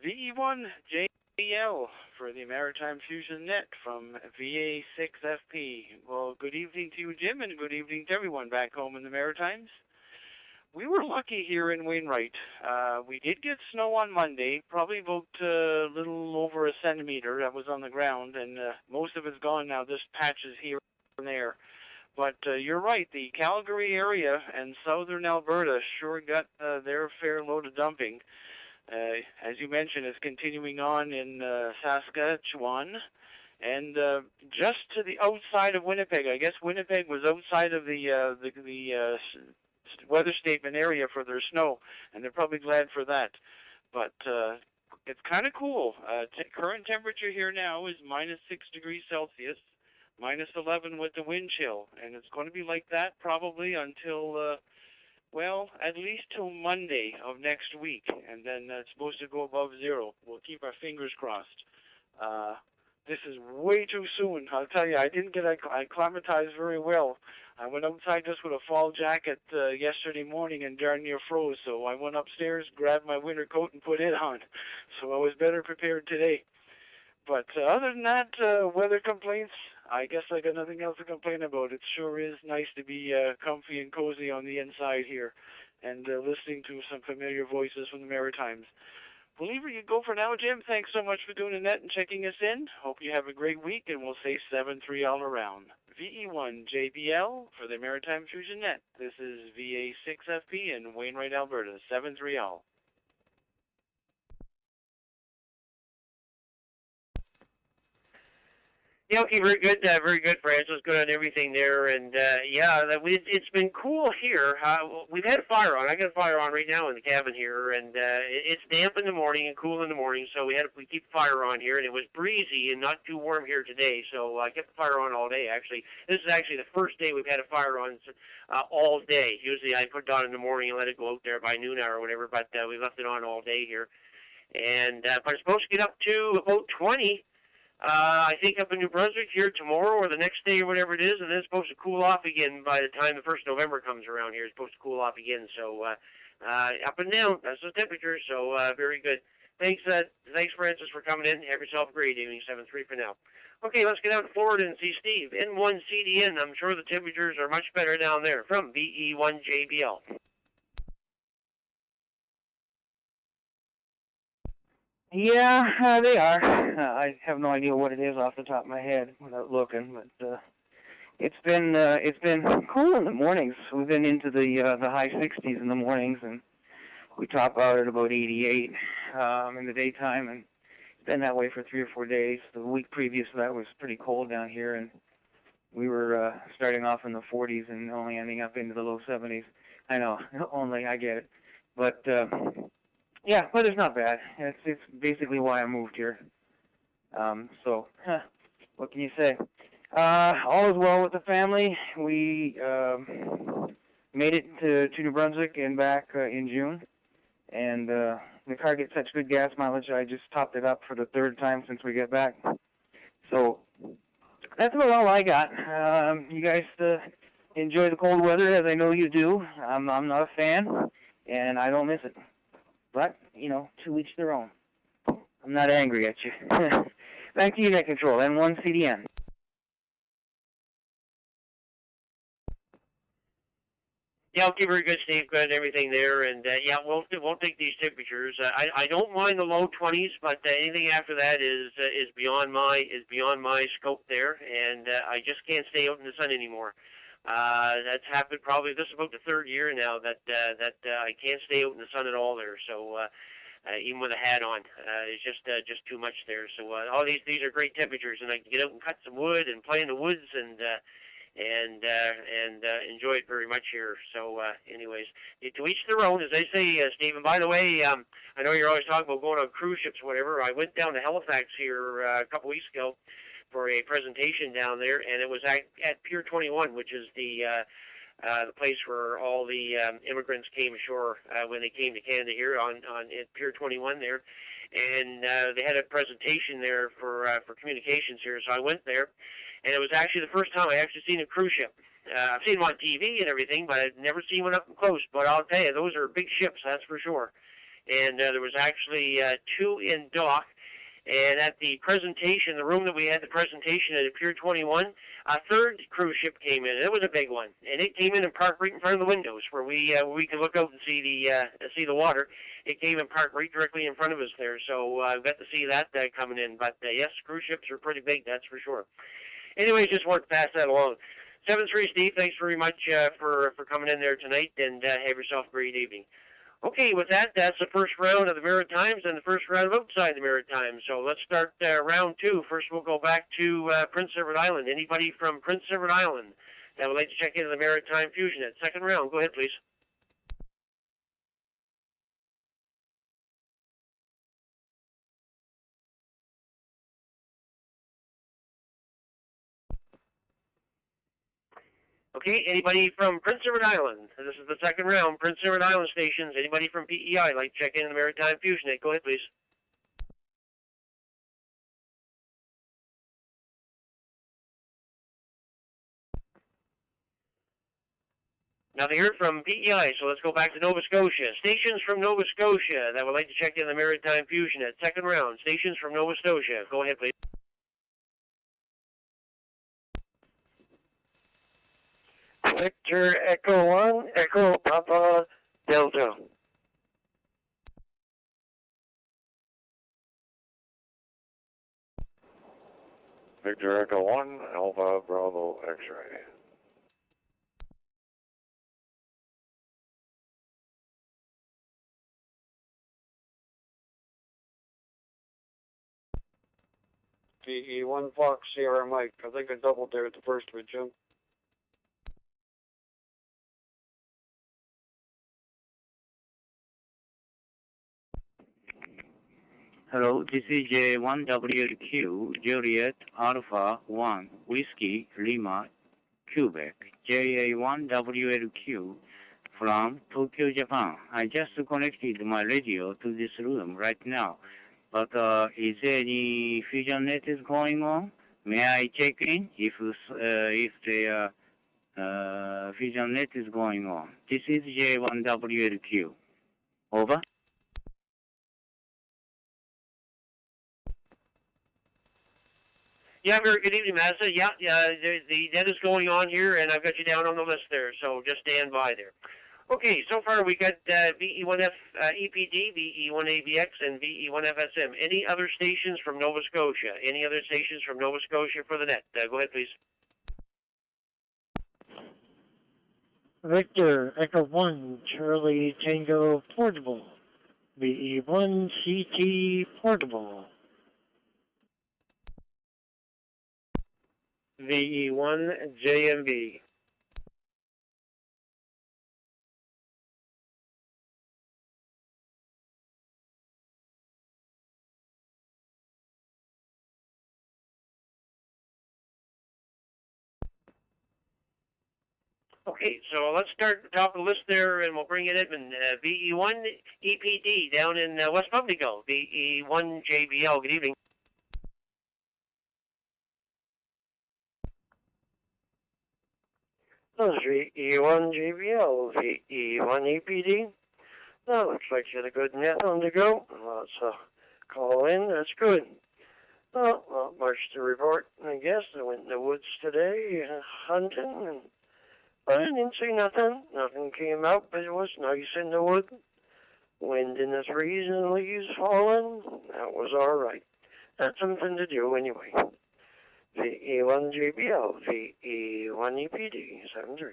VE1JBL for the Maritime Fusion Net from VA6FP. Well, good evening to you, Jim, and good evening to everyone back home in the Maritimes. We were lucky here in Wainwright. We did get snow on Monday, probably about a little over a centimeter that was on the ground, and most of it's gone now. This patch is here and there. But you're right, the Calgary area and southern Alberta sure got their fair load of dumping. As you mentioned, it's continuing on in Saskatchewan, and just to the outside of Winnipeg. I guess Winnipeg was outside of the weather statement area for their snow, and they're probably glad for that. But it's kind of cool. Current temperature here now is -6 degrees Celsius, -11 with the wind chill, and it's going to be like that probably until, well, at least till Monday of next week, and then it's supposed to go above zero. We'll keep our fingers crossed. This is way too soon. I'll tell you, I didn't get acclimatized very well. I went outside just with a fall jacket yesterday morning and darn near froze, so I went upstairs, grabbed my winter coat, and put it on. So I was better prepared today. But other than that, weather complaints, I guess I got nothing else to complain about. It sure is nice to be comfy and cozy on the inside here and listening to some familiar voices from the Maritimes. We'll leave you go for now, Jim. Thanks so much for doing the net and checking us in. Hope you have a great week, and we'll say 7-3 all around. VE1JBL for the Maritime Fusion Net. This is VA6FP in Wainwright, Alberta. 7-3 all. Yeah, okay, very good, Francis. Good on everything there, and yeah, it's been cool here. We've had a fire on. I got a fire on right now in the cabin here, and it's damp in the morning and cool in the morning, so we keep the fire on here, and it was breezy and not too warm here today, so I kept the fire on all day. Actually, this is actually the first day we've had a fire on all day. Usually I put it on in the morning and let it go out there by noon hour or whatever, but we left it on all day here, and but it's supposed to get up to about 20. I think up in New Brunswick here tomorrow or the next day or whatever it is, and then it's supposed to cool off again by the time the 1st November comes around here. It's supposed to cool off again, so up and down. That's the temperature, so very good. Thanks, Francis, for coming in. Have yourself a great evening. 7-3 for now. Okay, let's get out to Florida and see Steve. N1CDN. I'm sure the temperatures are much better down there. From VE1JBL. Yeah, they are. I have no idea what it is off the top of my head without looking, but it's been cool in the mornings. We've been into the high 60s in the mornings, and we top out at about 88 in the daytime, and it's been that way for 3 or 4 days. The week previous to that was pretty cold down here, and we were starting off in the 40s and only ending up into the low 70s. I know, only I get it, but. Yeah, weather's not bad. It's basically why I moved here. So, what can you say? All is well with the family. We made it to New Brunswick and back in June. And the car gets such good gas mileage, I just topped it up for the 3rd time since we got back. So, that's about all I got. You guys enjoy the cold weather, as I know you do. I'm not a fan, and I don't miss it. But, to each their own. I'm not angry at you. Back to you, Net Control, N1CDN. Yeah, okay, very good, Steve. Good, everything there, and yeah, we'll take these temperatures. I don't mind the low 20s, but anything after that is beyond my scope there, and I just can't stay out in the sun anymore. That's happened probably. This is about the third year now that I can't stay out in the sun at all there. So even with a hat on, it's just too much there. So all these are great temperatures, and I can get out and cut some wood and play in the woods and enjoy it very much here. So, anyways, to each their own, as they say, Stephen. By the way, I know you're always talking about going on cruise ships, or whatever. I went down to Halifax here a couple weeks ago for a presentation down there, and it was at Pier 21, which is the place where all the immigrants came ashore when they came to Canada here on at Pier 21 there. And they had a presentation there for communications here, so I went there. And it was actually the first time I actually seen a cruise ship. I've seen them on TV and everything, but I've never seen one up close. But I'll tell you, those are big ships, that's for sure. And there was actually two in dock. And at the presentation, the room that we had the presentation at Pier 21, a third cruise ship came in. And it was a big one, and it came in and parked right in front of the windows where we could look out and see the water. It came and parked right directly in front of us there. So I got to see that coming in. But yes, cruise ships are pretty big, that's for sure. Anyways, just wanted to pass that along. 7-3, Steve, thanks very much for coming in there tonight, and have yourself a great evening. Okay, with that, that's the first round of the Maritimes and the first round of outside the Maritimes. So let's start round two. First, we'll go back to Prince Edward Island. Anybody from Prince Edward Island that would like to check into the Maritime Fusion Net? Second round, go ahead, please. Okay, anybody from Prince Edward Island? This is the second round. Prince Edward Island stations. Anybody from PEI like to check in the Maritime Fusion Net? Go ahead, please. Now they heard from PEI, so let's go back to Nova Scotia. Stations from Nova Scotia that would like to check in the Maritime Fusion Net. Second round. Stations from Nova Scotia. Go ahead, please. Victor Echo 1, Echo Papa Delta. Victor Echo 1, Alpha Bravo X-ray. PE1 Fox Sierra Mike. I think I doubled there at the first one, Jim. Hello, this is J1WQ, Juliet Alpha 1, Whiskey Lima, Quebec, JA1WLQ from Tokyo, Japan. I just connected my radio to this room right now, but is there any Fusion Net is going on? May I check in if the Fusion Net is going on? This is J1WLQ. Over. Yeah, very good evening, Mazda. Yeah, the net is going on here, and I've got you down on the list there, so just stand by there. Okay, so far we got VE1F EPD, VE1ABX, and VE1FSM. Any other stations from Nova Scotia? Any other stations from Nova Scotia for the net? Go ahead, please. Victor, Echo 1, Charlie Tango Portable. VE1 CT Portable. VE1 JMB. Okay, so let's start at the top of the list there, and we'll bring in Edmund. VE1 EPD down in West Pubnico. VE1 JBL. Good evening. VE1 JBL, VE1 EPD. That looks like you had a good net on the go. Let's call in. That's good. Well, not much to report, I guess. I went in the woods today hunting and But I didn't see nothing. Nothing came out, but it was nice in the wood. Wind in the trees and leaves falling. That was all right. That's something to do anyway. VE1JBL, VE1EPD, 73.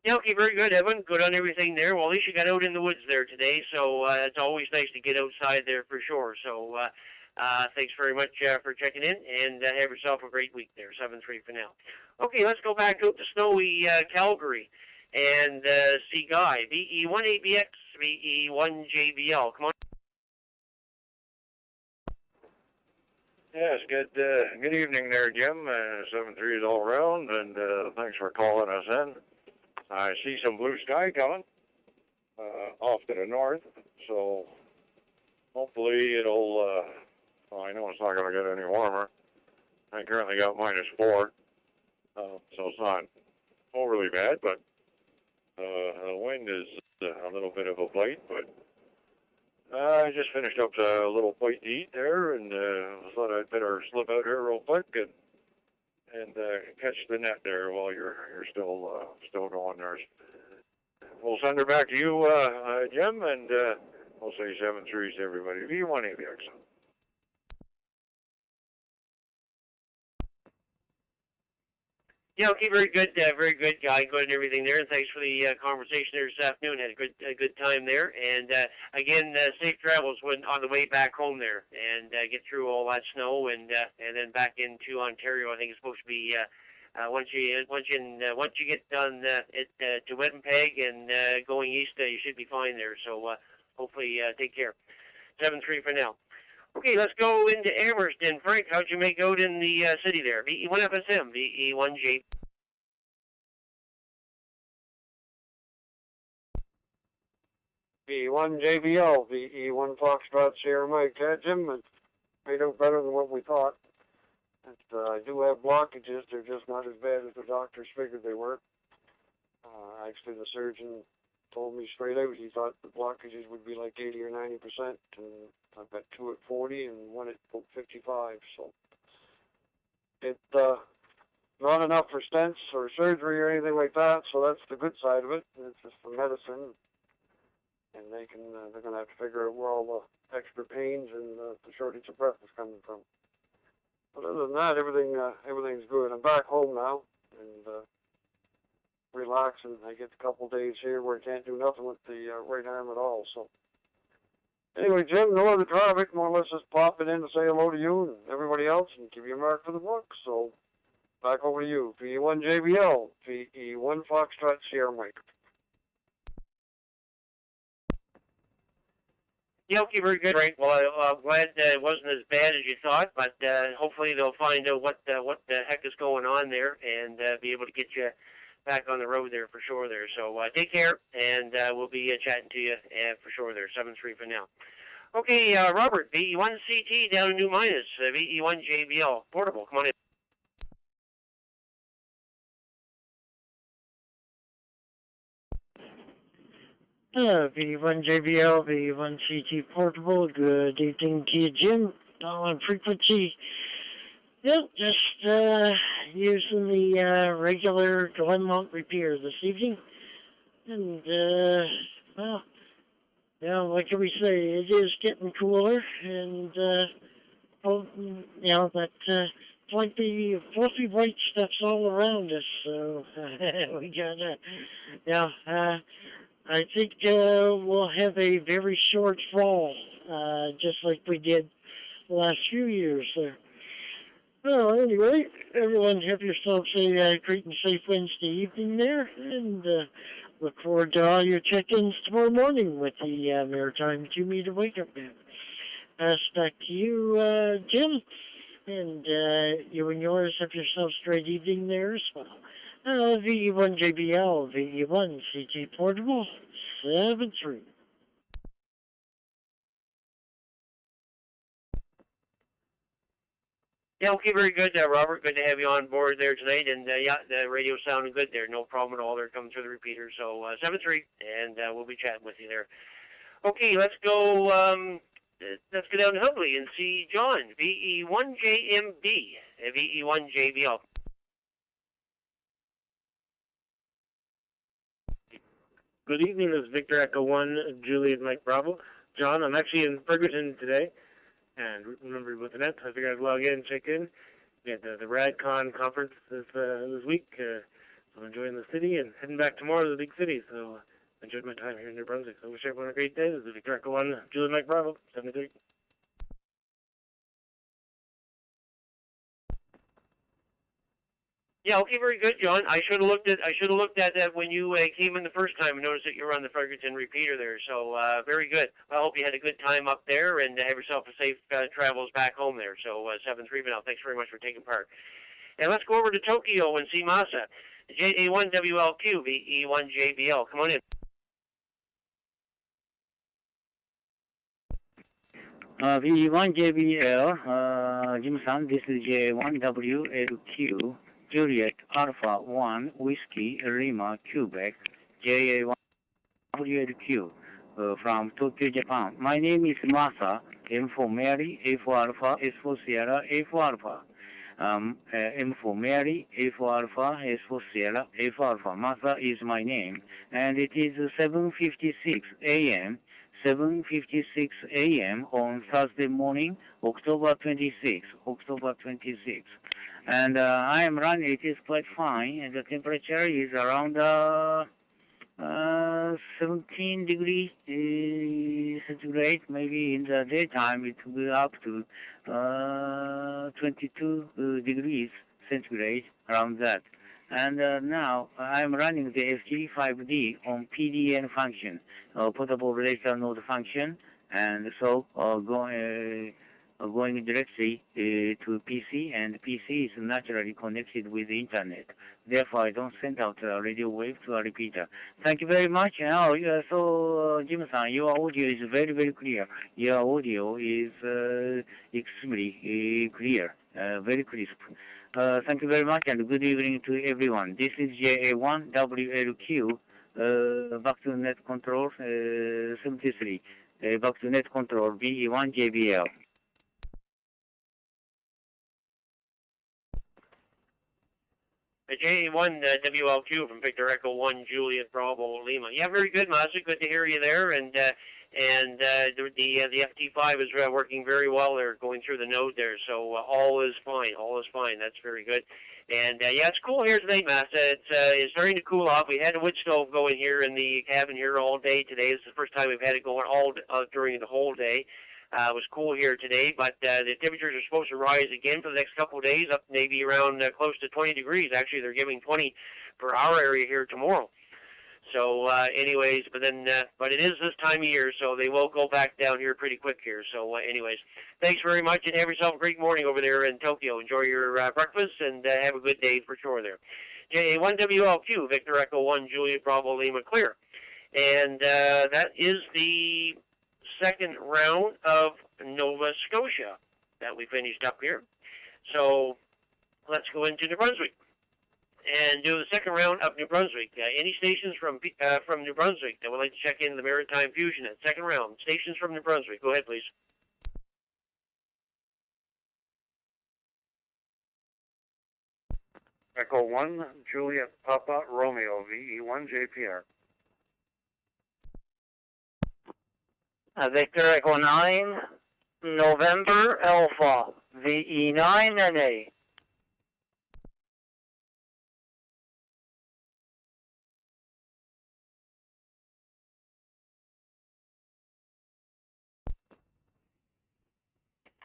Yeah, okay, very good, Evan. Good on everything there. Well, at least you got out in the woods there today, so it's always nice to get outside there for sure. So thanks very much for checking in, and have yourself a great week there. 7-3 for now. Okay, let's go back out to snowy Calgary and see Guy. VE1ABX, VE1JBL. Come on. Yes, good evening there, Jim. 7-3 is all around, and thanks for calling us in. I see some blue sky coming off to the north, so hopefully it'll, well, I know it's not going to get any warmer. I currently got -4, so it's not overly bad, but the wind is a little bit of a bite, but I just finished up a little bite to eat there, and thought I'd better slip out here real quick and catch the net there while you're still going there. We'll send her back to you, Jim, and we'll say 7-3 to everybody. V1ABX. Yeah, okay, very good, Guy. Good and everything there, and thanks for the conversation there this afternoon. Had a good time there, and again, safe travels when on the way back home there, and get through all that snow, and then back into Ontario. I think it's supposed to be once you get done to Winnipeg and going east, you should be fine there. So hopefully, take care. 7-3 for now. Okay, let's go into Amherst. And Frank, how'd you make out in the city there? VE1FSM, VE1J. VE1JBL, VE1 Foxtrot Sierra Mike. Jim, it made out better than what we thought. I do have blockages. They're just not as bad as the doctors figured they were. Actually, the surgeon told me straight out he thought the blockages would be like 80 or 90%, and I've got 2 at 40 and 1 at 55, so it's not enough for stents or surgery or anything like that, so that's the good side of it. It's just for medicine, and they're going to have to figure out where all the extra pains and the shortage of breath is coming from. But other than that, everything's good. I'm back home now, and relaxing. I get a couple days here where I can't do nothing with the right arm at all. So anyway, Jim, no other traffic. More or less just popping in to say hello to you and everybody else and give you a mark for the book. So back over to you. VE1JBL, VE1 Foxtrot Sierra Mike. Yeah, okay, very good, Frank. Well, I'm glad it wasn't as bad as you thought, but hopefully they'll find out what the heck is going on there and be able to get you back on the road there for sure there. So take care, and we'll be chatting to you for sure there. 7-3 for now. Okay, Robert, VE1CT down in New Minas, VE1JBL, portable. Come on in. VE1JBL, VE1CT portable. Good evening to you, Jim. On frequency. Yep, just using the regular Glenmont repair this evening. And, well, yeah, what can we say? It is getting cooler, and, well, you know, that, it's like the fluffy white stuff's all around us, so we gotta, yeah, I think we'll have a very short fall, just like we did the last few years there. Well, anyway, everyone have yourselves a great and safe Wednesday evening there, and look forward to all your check-ins tomorrow morning with the Maritime 2-meter wake-up man. Pass back to you, Jim, and you and yours have yourselves a great evening there as well. VE1JBL, VE1CT portable, 7-3. Yeah, okay, very good, Robert. Good to have you on board there tonight, and yeah, the radio sounding good there. No problem at all. They're coming through the repeater, so 7-3, and we'll be chatting with you there. Okay, let's go let's go down to Hubley and see John, VE1JMB, VE1JBL. Good evening, this is Victor Echo 1, Juliet Mike Bravo. John, I'm actually in Ferguson today, and remember with the net, I figured I'd log in and check in. We had the RadCon conference this week, so I'm enjoying the city and heading back tomorrow to the big city, so I enjoyed my time here in New Brunswick. So I wish everyone a great day. This is Victor Echo 1, Juliet Mike Bravo, 73. Yeah, okay, very good, John. I should have looked at that when you came in the first time and noticed that you were on the Ferguson repeater there. So very good. I hope you had a good time up there and have yourself a safe travels back home there. So 7-3 now. Thanks very much for taking part. And let's go over to Tokyo and see Masa. JA1WLQ, VE1JBL. Come on in. VE1JBL, Jim-san, this is JA1WLQ. Juliet Alpha 1 Whiskey Lima Quebec JA1WLQ from Tokyo, Japan. My name is Masa, M for Mary, A for Alpha, S for Sierra, A for Alpha. M for Mary, A for Alpha, S for Sierra, A for Alpha. Masa is my name, and it is 7:56 a.m. 7:56 a.m. on Thursday morning, October 26. And I am running, it is quite fine, and the temperature is around 17 degrees centigrade. Maybe in the daytime it will be up to 22 degrees centigrade, around that. And now I am running the FG5D on PDN function, portable relator node function, and so going directly to PC, and PC is naturally connected with the internet. Therefore, I don't send out a radio wave to a repeater. Thank you very much. Now, so Jim-san, your audio is very, very clear. Your audio is extremely clear, very crisp. Thank you very much, and good evening to everyone. This is JA1WLQ, back to net control 73, back to net control VE1JBL. JA1WLQ from Victor Echo 1, Juliet Bravo Lima. Yeah, very good, Mazda. Good to hear you there. And the FT5 is working very well. They're going through the node there, so all is fine. All is fine. That's very good. And yeah, it's cool here today, Mazda. It's starting to cool off. We had a wood stove going here in the cabin here all day today. It's the first time we've had it going all during the whole day. It was cool here today, but the temperatures are supposed to rise again for the next couple of days, up maybe around close to 20 degrees. Actually, they're giving 20 for our area here tomorrow. So, anyways, but it is this time of year, so they will go back down here pretty quick here. So, anyways, thanks very much, and have yourself a great morning over there in Tokyo. Enjoy your breakfast, and have a good day for sure there. JA1WLQ, Victor Echo 1, Juliet Bravo Lima, clear. And that is the second round of Nova Scotia that we finished up here. So let's go into New Brunswick and do the second round of New Brunswick. Any stations from New Brunswick that would like to check in the Maritime Fusion Net? Second round. Stations from New Brunswick. Go ahead, please. Echo 1, Juliet Papa Romeo, VE1JPR. Victor Echo 9, November Alpha, VE9NA.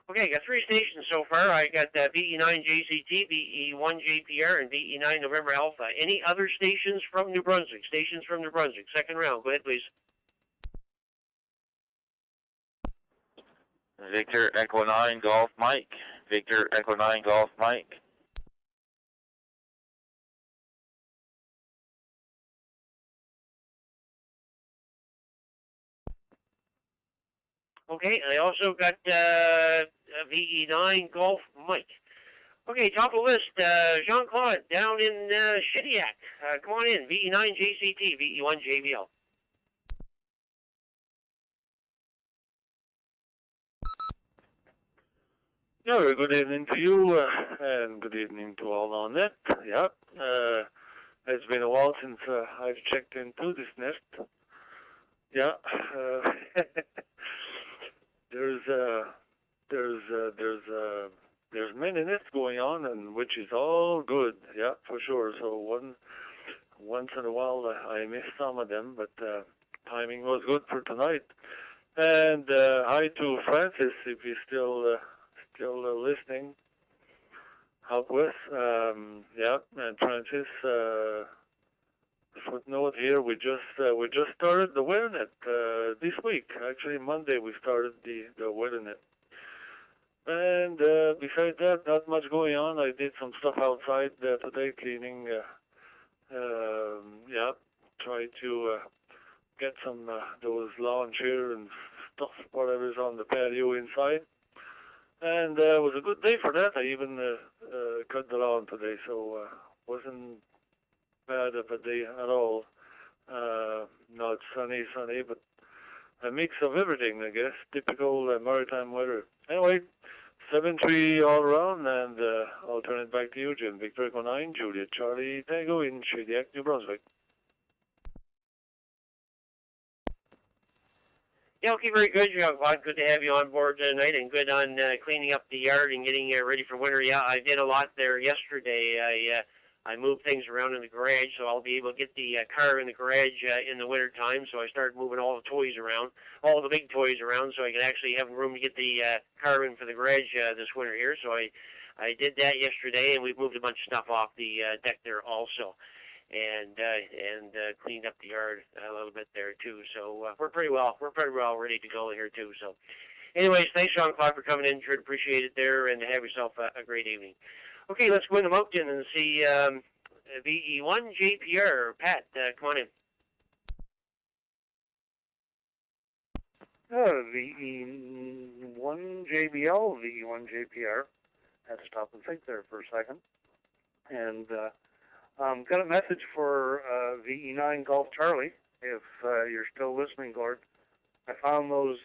Okay, got three stations so far. I got VE9JCT, VE1JPR, and VE9 November Alpha. Any other stations from New Brunswick? Stations from New Brunswick. Second round. Go ahead, please. Victor Echo 9 Golf Mike. Victor Echo 9 Golf Mike. Okay, I also got VE9 Golf Mike. Okay, top of the list, Jean-Claude down in Shediac. Come on in, VE9JCT, VE1JBL. Yeah, very good evening to you, and good evening to all on net. Yeah, it's been a while since I've checked into this nest. Yeah, there's many nests going on, and which is all good. Yeah, for sure. So once in a while I miss some of them, but timing was good for tonight. And hi to Francis, if he's still listening. Help with, yeah, and Francis. Footnote here: we just started the WeatherNet this week. Actually, Monday we started the WeatherNet. And besides that, not much going on. I did some stuff outside today, cleaning. Yeah, try to get some those lawn chair and stuff, whatever's on the patio inside. And it was a good day for that. I even cut the lawn today, so wasn't bad of a day at all. Not sunny, but a mix of everything, I guess. Typical maritime weather. Anyway, 7-3 all around, and I'll turn it back to you, Jim. Victor Echo 9, Juliet Charlie Tango in Shediac, New Brunswick. Yeah, okay, very good. Good to have you on board tonight, and good on cleaning up the yard and getting ready for winter. Yeah, I did a lot there yesterday. I moved things around in the garage, so I'll be able to get the car in the garage in the winter time. So I started moving all the toys around, all the big toys around, so I can actually have room to get the car in for the garage this winter here. So I did that yesterday, and we've moved a bunch of stuff off the deck there also. And cleaned up the yard a little bit there too. So we're pretty well ready to go here too. So, anyways, thanks Sean Clark for coming in. Sure appreciate it there, and have yourself a great evening. Okay, let's go in the mountain and see VE1 JPR. Pat, come on in. VE1 JBL, VE1 JPR. Had to stop and think there for a second. And got a message for VE9 Golf Charlie. If you're still listening, Gord, I found those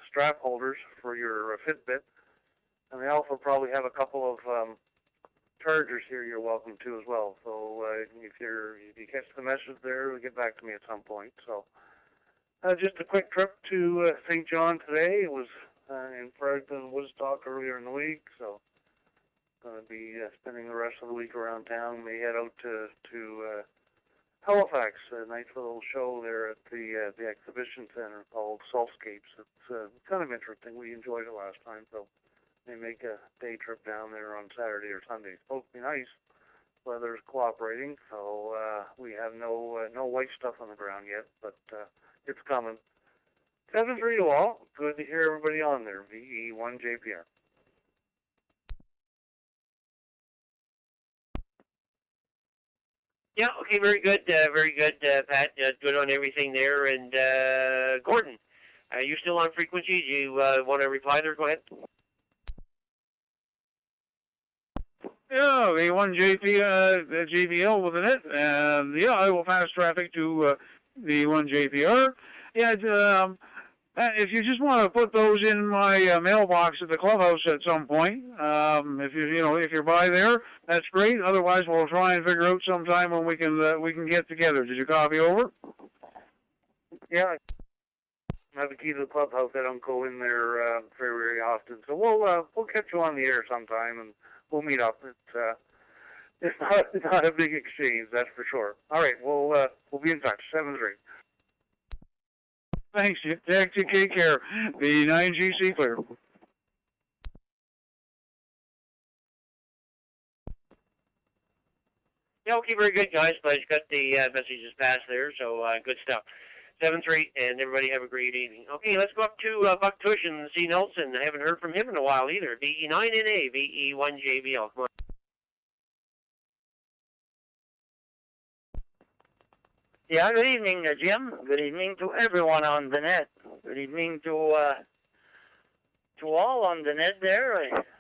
strap holders for your Fitbit, and they also probably have a couple of chargers here. You're welcome to as well. So if you catch the message there, get back to me at some point. So just a quick trip to St. John today. It was in Fredericton, Woodstock earlier in the week. So. Going to be spending the rest of the week around town. May head out to Halifax, a nice little show there at the exhibition center called Solscapes. It's kind of interesting. We enjoyed it last time, so may make a day trip down there on Saturday or Sunday. It's supposed to be nice. Weather's cooperating, so we have no white stuff on the ground yet, but it's coming. 7-3 to all. Good to hear everybody on there. VE1 JPR. Yeah, okay, very good, Pat. Good on everything there. And Gordon, are you still on frequency? Do you want to reply there? Go ahead. Yeah, V1 JBL with an it. Yeah, I will pass traffic to V1 JPR. Yeah, if you just want to put those in my mailbox at the clubhouse at some point, if you're by there, that's great. Otherwise, we'll try and figure out sometime when we can get together. Did you copy over? Yeah, I have a key to the clubhouse. I don't go in there very often, so we'll catch you on the air sometime and we'll meet up. It's not a big exchange, that's for sure. All right, we'll be in touch. 7-3. Thanks. Take care. The 9GC clear. Yeah, okay, very good, guys. But got the messages passed there, so good stuff. 7-3, and everybody have a great evening. Okay, let's go up to Buck Tush and see Nelson. I haven't heard from him in a while either. VE9NA, VE1 JBL. Come on. Yeah, good evening, Jim. Good evening to everyone on the net. Good evening to all on the net there.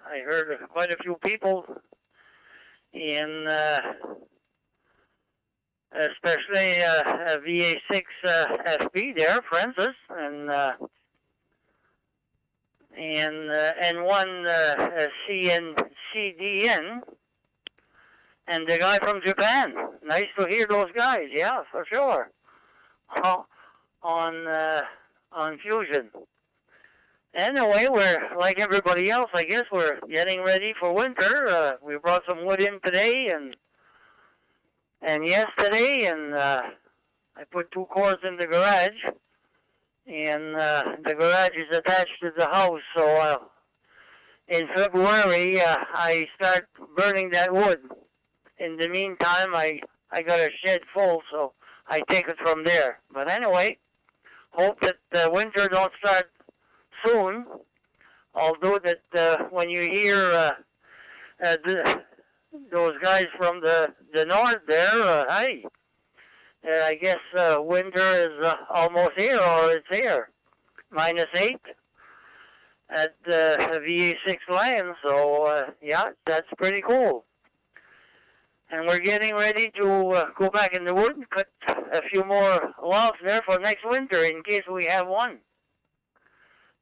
I heard quite a few people in, especially VA6 FB there, Francis, and and one CDN, and the guy from Japan. Nice to hear those guys, yeah, for sure. On Fusion. Anyway, we're like everybody else, I guess. We're getting ready for winter. We brought some wood in today and yesterday, and I put 2 cores in the garage. And the garage is attached to the house, so in February I start burning that wood. In the meantime, I got a shed full, so I take it from there. But anyway, hope that the winter don't start soon. Although that when you hear those guys from the north there, hey, I guess winter is almost here, or it's here. -8 at VA6 land, so yeah, that's pretty cool. And we're getting ready to go back in the wood and cut a few more logs there for next winter in case we have one.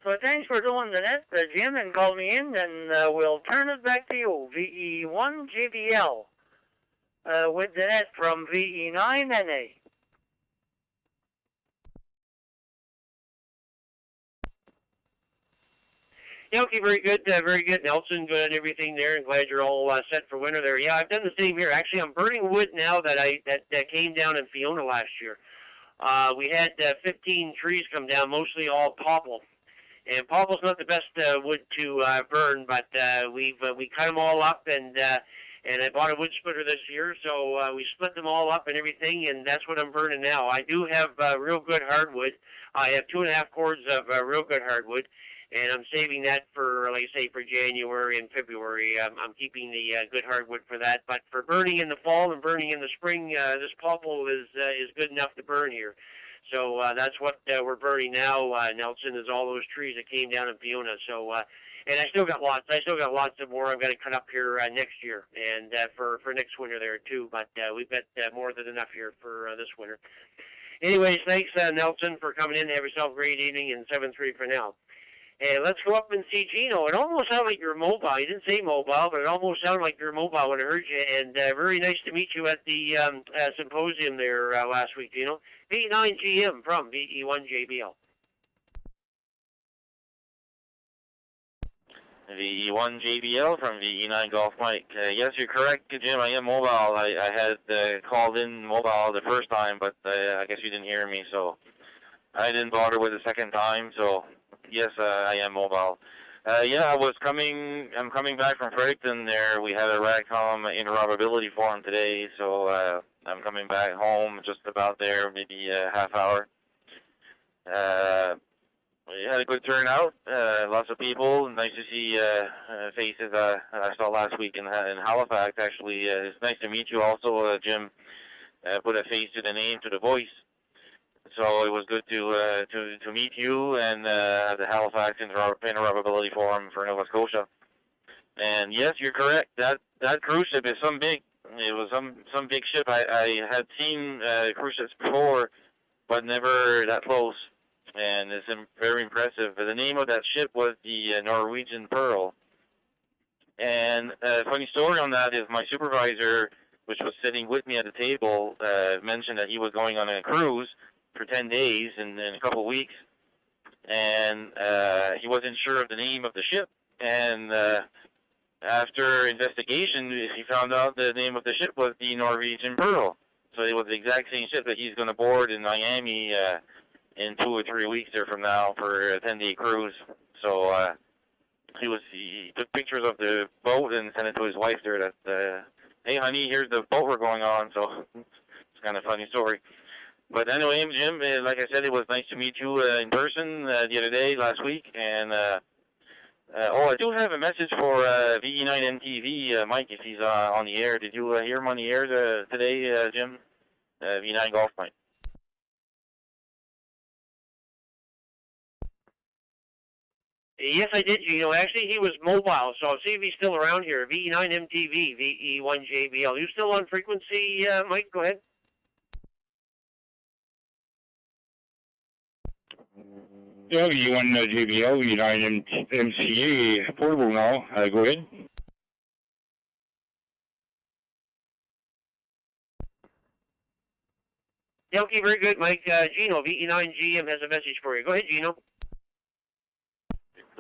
So thanks for doing the net, Jim, and call me in, and we'll turn it back to you. VE1 JBL with the net from VE9 NA. Yeah, okay, very good, Nelson. Good on everything there, and glad you're all set for winter there. Yeah, I've done the same here. Actually, I'm burning wood now that that came down in Fiona last year. We had 15 trees come down, mostly all popple. And popple's not the best wood to burn, but we cut them all up, and I bought a wood splitter this year, so we split them all up and everything, and that's what I'm burning now. I do have real good hardwood. I have 2.5 cords of real good hardwood, and I'm saving that for, like I say, for January and February. I'm keeping the good hardwood for that. But for burning in the fall and burning in the spring, this popple is good enough to burn here. So that's what we're burning now, Nelson, is all those trees that came down in Fiona. So, and I still got lots. Of more I'm going to cut up here next year, and for next winter there too. But we've got more than enough here for this winter. Anyways, thanks, Nelson, for coming in. Have yourself a great evening, and 7-3 for now. And let's go up and see Gino. It almost sounded like you were mobile. You didn't say mobile, but it almost sounded like you were mobile when I heard you. And very nice to meet you at the symposium there last week, Gino. V9GM from VE1JBL. VE1JBL from VE9 Golf Mike. Yes, you're correct, Jim. I am mobile. I had called in mobile the first time, but I guess you didn't hear me, so I didn't bother with the second time. So yes, I am mobile. Yeah, I'm coming back from Fredericton there. We had a RADCOM interoperability forum today, so I'm coming back home just about there, maybe a half hour. We had a good turnout, lots of people. Nice to see faces I saw last week in Halifax, actually. It's nice to meet you also, Jim. Put a face to the name, to the voice. So it was good to meet you and the Halifax Interoperability Forum for Nova Scotia. And yes, you're correct. That cruise ship is it was some big ship. I had seen cruise ships before, but never that close. And it's very impressive. The name of that ship was the Norwegian Pearl. And a funny story on that is my supervisor, which was sitting with me at the table, mentioned that he was going on a cruise for 10 days in a couple of weeks, and he wasn't sure of the name of the ship, and after investigation, he found out the name of the ship was the Norwegian Pearl. So it was the exact same ship that he's going to board in Miami in 2 or 3 weeks there from now for a 10-day cruise. So he took pictures of the boat and sent it to his wife there that, hey honey, here's the boat we're going on. So it's kind of a funny story. But anyway, Jim, like I said, it was nice to meet you in person the other day, last week. And, I do have a message for VE9MTV, Mike, if he's on the air. Did you hear him on the air today, Jim? V9 Golf Mike. Yes, I did, Gino. Actually, he was mobile, so I'll see if he's still around here. VE9MTV, VE1JBL. You still on frequency, Mike? Go ahead. Yeah, V1 JBL, V9 MCA portable now. Go ahead. Yeah, okay, very good, Mike. Gino, VE9GM has a message for you. Go ahead, Gino.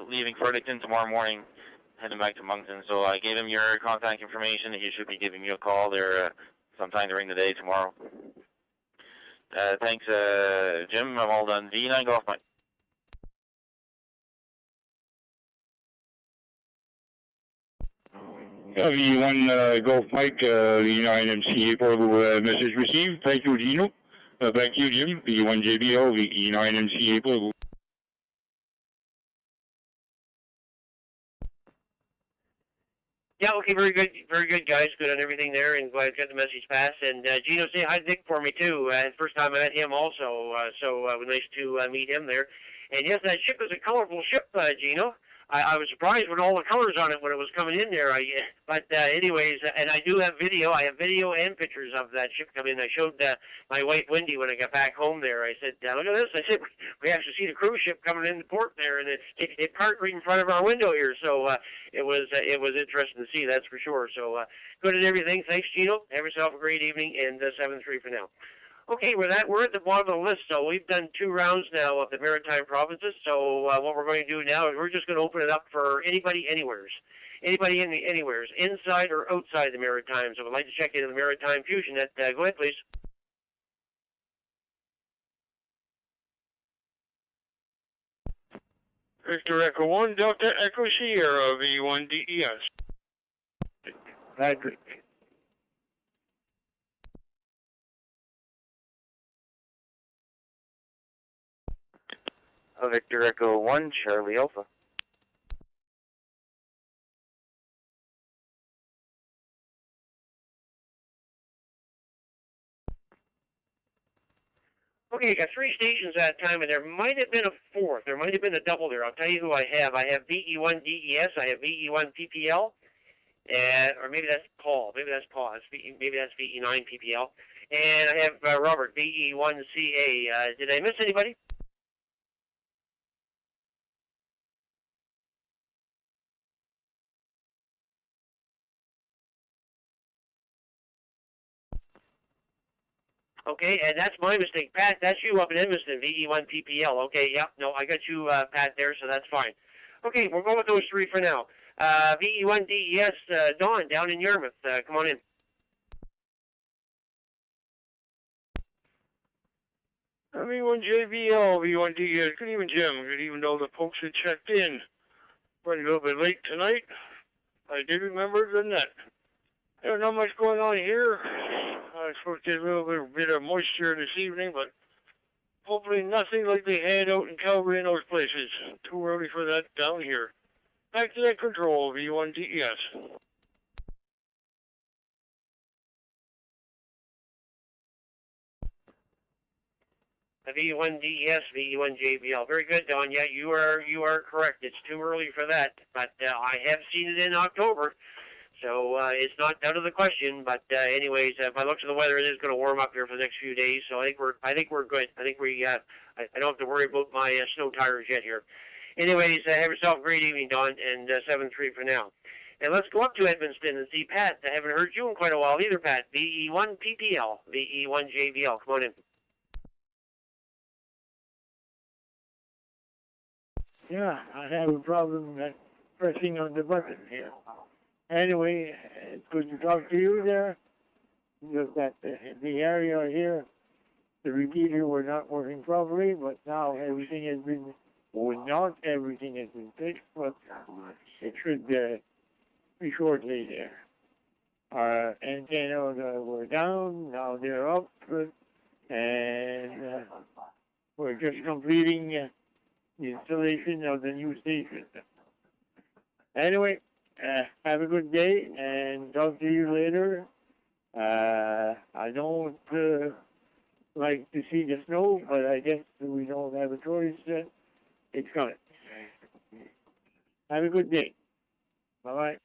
Leaving Fredericton tomorrow morning, heading back to Moncton. So I gave him your contact information. He should be giving you a call there sometime during the day tomorrow. Thanks, Jim. I'm all done. V9 Golf, Mike. V1 Golf Mike, V9 MCA portable message received. Thank you, Gino. Back to you, Jim. V1 JBL, V9 MCA portable. Yeah, okay, very good, guys. Good on everything there, and glad I got the message passed. And Gino, say hi to Nick for me too. First time I met him also, so it was nice to meet him there. And yes, that ship is a colorful ship, Gino. I was surprised with all the colors on it when it was coming in there. But anyways, and I do have video. I have video and pictures of that ship coming in. I showed my wife Wendy when I got back home there. I said, look at this. I said, we actually see the cruise ship coming into port there, and it parked right in front of our window here. So it was interesting to see, that's for sure. So good at everything. Thanks, Gino. Have yourself a great evening, and 7-3 for now. Okay, with that, we're at the bottom of the list, so we've done 2 rounds now of the Maritime provinces, so what we're going to do now is we're just going to open it up for anybody, anywheres. Anybody, anywheres, inside or outside the Maritimes. I would like to check into the Maritime Fusion Net. Go ahead, please. Victor Echo 1, Delta Echo Sierra, V1 DES. Patrick. Victor Echo 1, Charlie Alpha. Okay, you got 3 stations at a time, and there might have been a 4th. There might have been a double there. I'll tell you who I have. I have VE1 DES. I have VE1 PPL. Or maybe that's Paul. Maybe that's Paul. Maybe that's VE9 PPL. And I have Robert, VE1 CA. Did I miss anybody? Okay, and that's my mistake. Pat, that's you up in Edmonton, VE1 PPL. Okay, yep, no, I got you, Pat, there, so that's fine. Okay, we'll go with those 3 for now. VE1 DES, Dawn, down in Yarmouth. Come on in. V1 JBL, V1 DES. Good evening, Jim. Good evening to all the folks that checked in. Running a little bit late tonight. I did remember the net. There's not much going on here. I was supposed to get a little bit of moisture this evening, but hopefully nothing like they had out in Calgary and those places. Too early for that down here. Back to that control, V1 DES. VE1 DES, VE1 JBL. Very good, Don. Yeah, you are correct. It's too early for that, but I have seen it in October. So it's not out of the question, but anyways, if I look at the weather, it is going to warm up here for the next few days. So I think we're good. I think I don't have to worry about my snow tires yet here. Anyways, have yourself a great evening, Don, and 7-3 for now. And let's go up to Edmonton and see Pat. I haven't heard you in quite a while either, Pat. VE1 PPL, VE1 JBL. Come on in. Yeah, I have a problem pressing on the button here. Anyway, it's good to talk to you there. Just that the area here, the repeater were not working properly, but now everything has been, well, not everything has been fixed, but it should be shortly there. Our antennas were down, now they're up, and we're just completing the installation of the new station. Anyway, have a good day and talk to you later. I don't like to see the snow, but I guess we don't have a choice. It's coming. Have a good day. Bye-bye.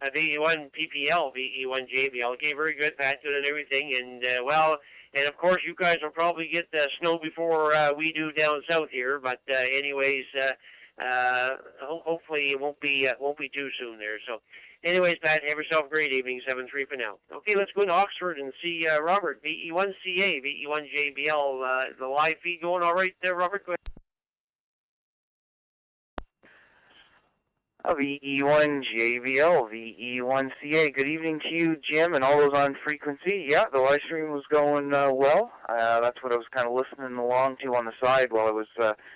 VE1 PPL, VE1 JBL. Okay, very good, Pat, good and everything. And, and of course, you guys will probably get the snow before we do down south here. But anyways, hopefully it won't be too soon there. So, anyways, Pat, have yourself a great evening. 7-3 for now. Okay, let's go to Oxford and see Robert. VE1 CA, VE1 JBL. The live feed going all right there, Robert? Go ahead. VE1 JBL, VE1 CA. Good evening to you, Jim, and all those on frequency. Yeah, the live stream was going well. That's what I was kind of listening along to on the side while I was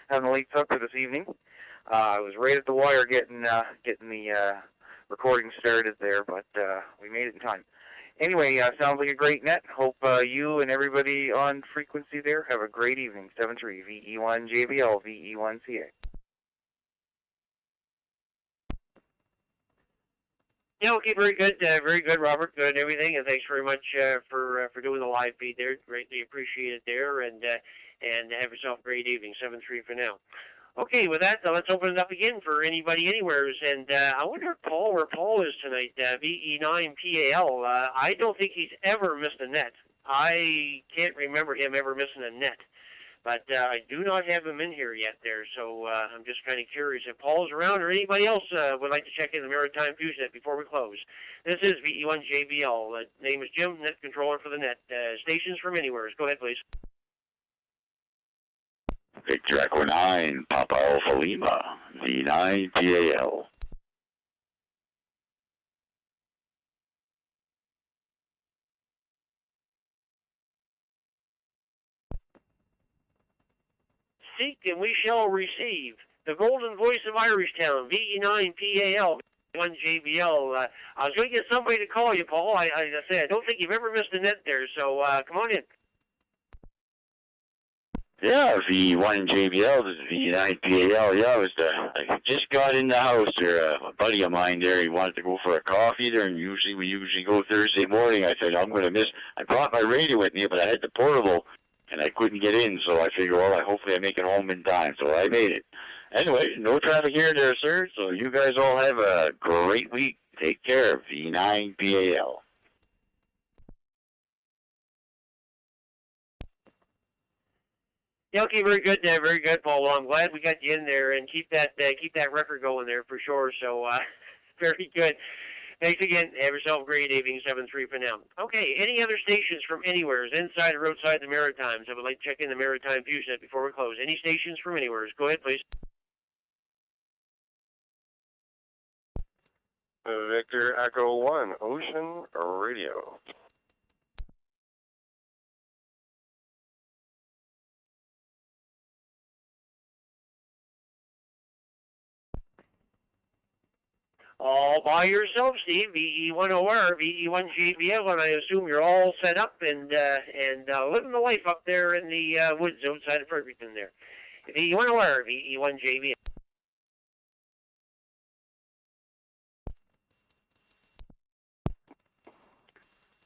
having a late supper this evening. I was right at the wire getting the recording started there, but we made it in time. Anyway, sounds like a great net. Hope you and everybody on frequency there have a great evening. 7-3, VE1 JBL, VE1 CA. Yeah, okay, very good, Robert. Good and everything, and thanks very much for doing the live feed there. Greatly appreciate it there, and have yourself a great evening. 7-3 for now. Okay, with that, let's open it up again for anybody, anywheres, and I wonder where Paul is tonight. VE9 PAL. I don't think he's ever missed a net. I can't remember him ever missing a net. But I do not have him in here yet there, so I'm just kind of curious if Paul's around or anybody else would like to check in the Maritime Fusion Net before we close. This is VE1 JBL. Name is Jim, net controller for the net. Stations from anywhere. Go ahead, please. Victor Echo 9, Papa Alpha Lima, V9 PAL. Seek and we shall receive. The golden voice of Irishtown, VE9 PAL, VE1 JBL. I was going to get somebody to call you, Paul. I said, I don't think you've ever missed a net there, so come on in. Yeah, V1 JBL, this is V9 PAL. Yeah, I just got in the house there. A buddy of mine there, he wanted to go for a coffee there, and we usually go Thursday morning. I said, I'm going to miss. I brought my radio with me, but I had the portable, and I couldn't get in, so I figured, well, hopefully I make it home in time, so I made it. Anyway, no traffic here and there, sir, so you guys all have a great week. Take care, V9 PAL. Yeah, okay, very good, Paul. Well, I'm glad we got you in there, and keep that record going there for sure. So, very good. Thanks again. Have yourself a great evening. 7-3 for now. Okay, any other stations from anywhere, inside or outside the Maritimes? I would like to check in the Maritime Fusion Net before we close. Any stations from anywhere? Go ahead, please. Victor Echo 1, Ocean Radio. All by yourself, Steve. VE1OR, VE1 JBL, and I assume you're all set up and living the life up there in the woods outside of Fredericton there. VE1OR, VE1 JBL.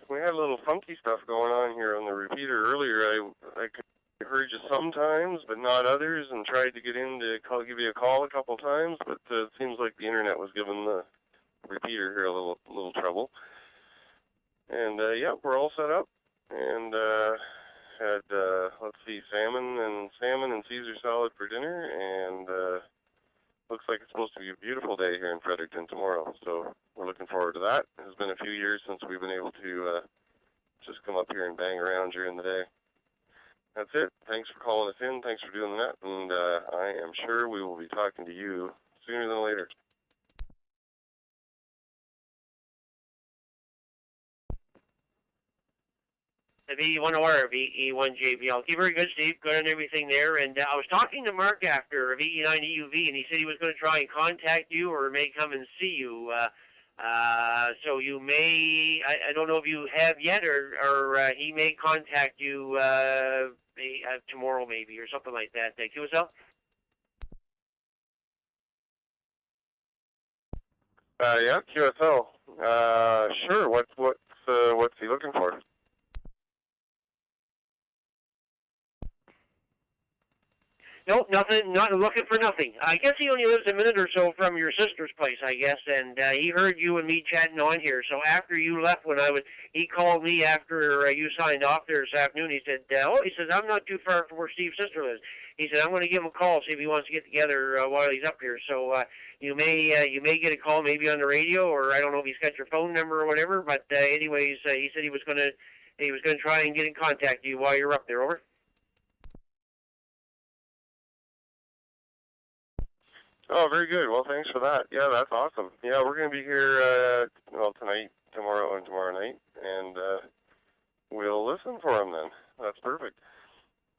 We had a little funky stuff going on here on the repeater earlier. I heard you sometimes, but not others, and tried to get in to give you a call a couple times, but it seems like the internet was giving the repeater here a little trouble. And yeah, we're all set up, and had let's see, salmon and Caesar salad for dinner, and looks like it's supposed to be a beautiful day here in Fredericton tomorrow, so we're looking forward to that. It's been a few years since we've been able to just come up here and bang around during the day. That's it. Thanks for calling us in. Thanks for doing that. And I am sure we will be talking to you sooner than later. The VE1OR, VE1 JBL. Okay, very good, Steve. Good on everything there. And I was talking to Mark after VE9 EUV, and he said he was going to try and contact you or may come and see you. So you may, I don't know if you have yet, or he may contact you tomorrow maybe, or something like that. QSL? Yeah, QSL. Sure. What's he looking for? Nope, nothing, not looking for nothing. I guess he only lives a minute or so from your sister's place, I guess, and he heard you and me chatting on here. So after you left, he called me after you signed off there this afternoon. He said, he says, I'm not too far from where Steve's sister lives. He said, I'm going to give him a call, see if he wants to get together while he's up here. So you may get a call maybe on the radio, or I don't know if he's got your phone number or whatever. But anyways, he said he was going to try and get in contact with you while you're up there. Over. Oh, very good. Well, thanks for that. Yeah, that's awesome. Yeah, we're going to be here, tonight, tomorrow, and tomorrow night, and we'll listen for him then. That's perfect.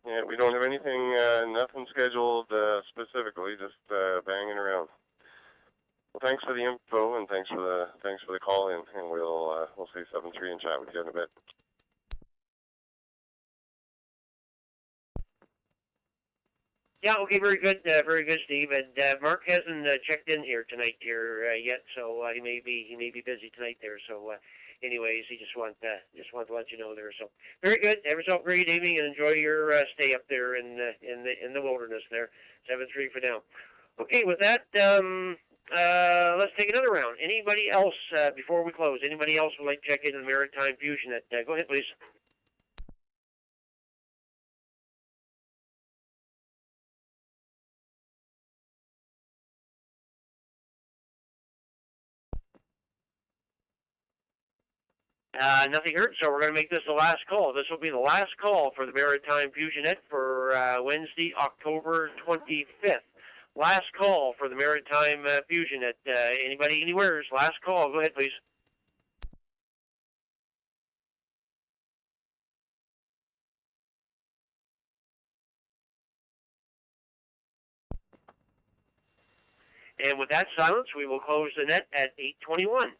Yeah, we don't have anything, nothing scheduled specifically, just banging around. Well, thanks for the info, and thanks for the call in, and we'll say 7-3 and chat with you in a bit. Yeah, okay, very good, Steve. And Mark hasn't checked in here tonight yet, so he may be busy tonight there. So, anyways, he just want to let you know there. So, very good. Have yourself a great evening and enjoy your stay up there in the wilderness there. 7-3 for now. Okay, with that, let's take another round. Anybody else before we close? Anybody else would like to check in the Maritime Fusion Net? Go ahead, please. Nothing heard, so we're going to make this the last call. This will be the last call for the Maritime Fusion Net for Wednesday, October 25th. Last call for the Maritime Fusion Net. Anybody, anywhere? Last call. Go ahead, please. And with that silence, we will close the net at 8:21.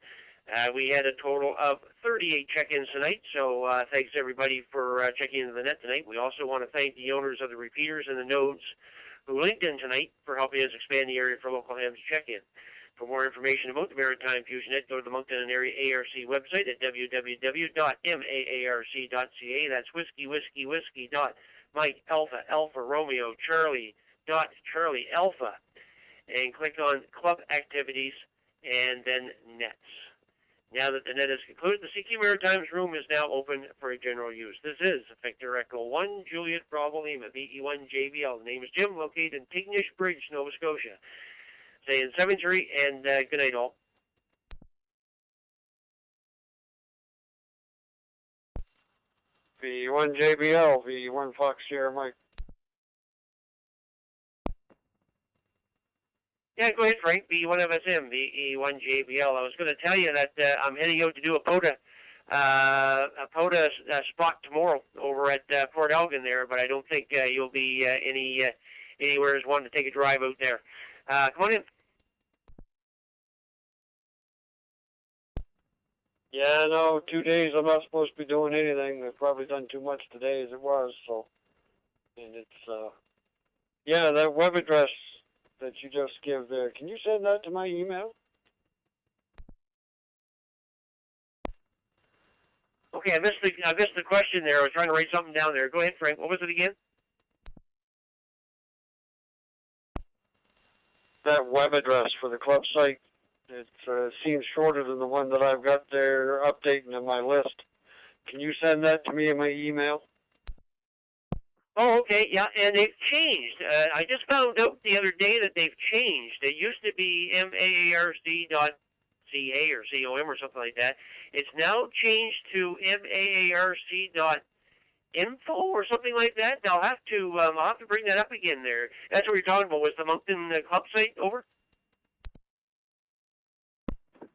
We had a total of 38 check-ins tonight, so thanks everybody for checking into the net tonight. We also want to thank the owners of the repeaters and the nodes who linked in tonight for helping us expand the area for local hams to check in. For more information about the Maritime Fusion Net, go to the Moncton and Area ARC website at www.maarc.ca. That's whiskey dot Mike Alpha Alpha Romeo Charlie dot Charlie Alpha, and click on Club Activities and then Nets. Now that the net is concluded, the CQ Maritimes room is now open for general use. This is Victor Echo 1, Juliet Bravo Lima, VE1 JBL. The name is Jim, located in Tignish Bridge, Nova Scotia. Saying 7-3 and good night all. VE1 JBL, VE1 Fox Sierra Mike. Yeah, go ahead, Frank. VE1 FSM, VE1 JBL. I was going to tell you that I'm heading out to do a POTA spot tomorrow over at Port Elgin there, but I don't think you'll be anywhere as wanting to take a drive out there. Come on in. Yeah, no, 2 days I'm not supposed to be doing anything. I've probably done too much today as it was, so. And it's, yeah, that web address that you just give there, can you send that to my email? Okay, I missed the question there. I was trying to write something down there. Go ahead, Frank. What was it again? That web address for the club site, it seems shorter than the one that I've got there updating on my list. Can you send that to me in my email? Oh, okay, yeah, and they've changed. I just found out the other day that they've changed. It used to be maarc.ca or com or something like that. It's now changed to maarc.info or something like that. I'll have to bring that up again there. That's what you're talking about. Was the Moncton club site over?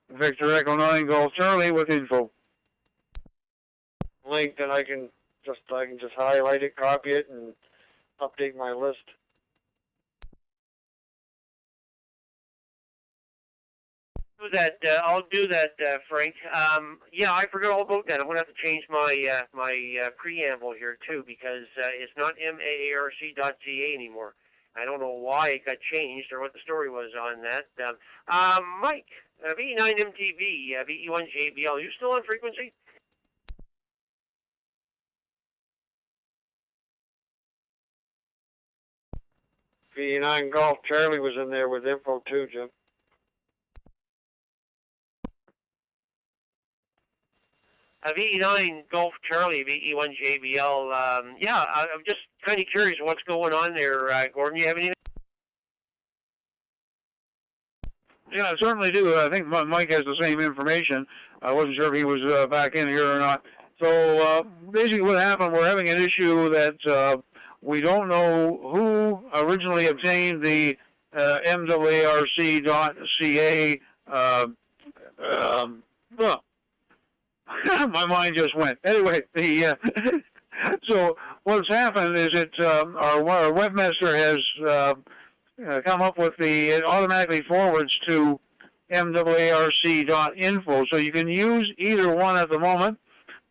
Victor Echo 9 Golf Charlie with info. Link that I can just highlight it, copy it, and update my list. I'll do that, Frank. Yeah, I forgot all about that. I'm going to have to change my preamble here, too, because it's not maarc.ca anymore. I don't know why it got changed or what the story was on that. Mike, V9MTV, VE1 JBL, you still on frequency? V9 Golf Charlie was in there with info too, Jim. VE9 Golf Charlie, VE1 JBL. Yeah, I'm just kind of curious what's going on there, Gordon. You have anything? Yeah, I certainly do. I think Mike has the same information. I wasn't sure if he was back in here or not. So basically what happened, we're having an issue that we don't know who originally obtained the MWARC.ca. My mind just went. Anyway, so what's happened is that our webmaster has come up with it automatically forwards to MWARC.info. So you can use either one at the moment.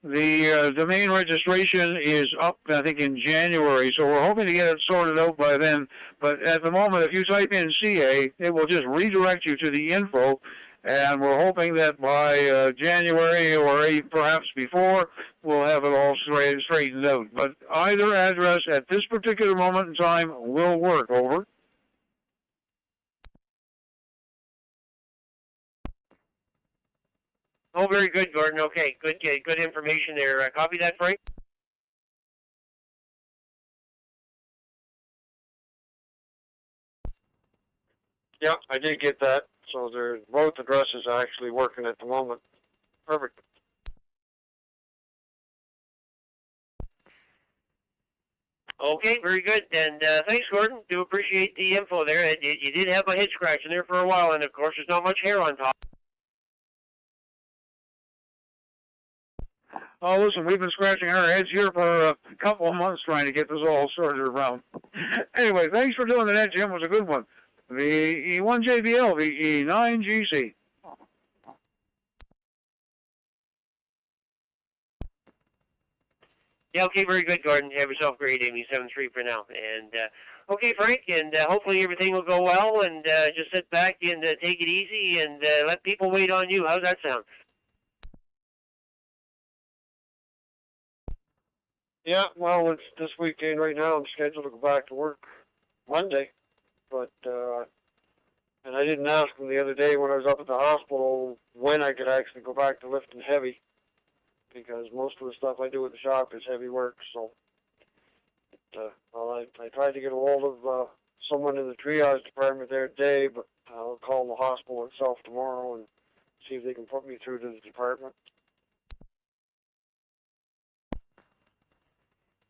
The domain registration is up, I think, in January, so we're hoping to get it sorted out by then. But at the moment, if you type in CA, it will just redirect you to the info, and we're hoping that by January or perhaps before, we'll have it all straightened out. But either address at this particular moment in time will work. Over. Oh, very good, Gordon. Okay, good information there. Copy that, Frank? Yeah, I did get that. So both addresses are actually working at the moment. Perfect. Okay, very good. And thanks, Gordon. Do appreciate the info there. You did have my head scratching there for a while, and of course, there's not much hair on top. Oh, listen, we've been scratching our heads here for a couple of months trying to get this all sorted around. Anyway, thanks for doing that, Jim. It was a good one. The E1 JBL, the E9 GC. Yeah, okay, very good, Gordon. Have yourself a great evening, 7-3 for now. And, okay, Frank, and hopefully everything will go well, and just sit back and take it easy and let people wait on you. How's that sound? Yeah, well, it's this weekend right now. I'm scheduled to go back to work Monday, but and I didn't ask him the other day when I was up at the hospital when I could actually go back to lifting heavy, because most of the stuff I do at the shop is heavy work. So, well, I tried to get a hold of someone in the triage department there today, but I'll call the hospital itself tomorrow and see if they can put me through to the department.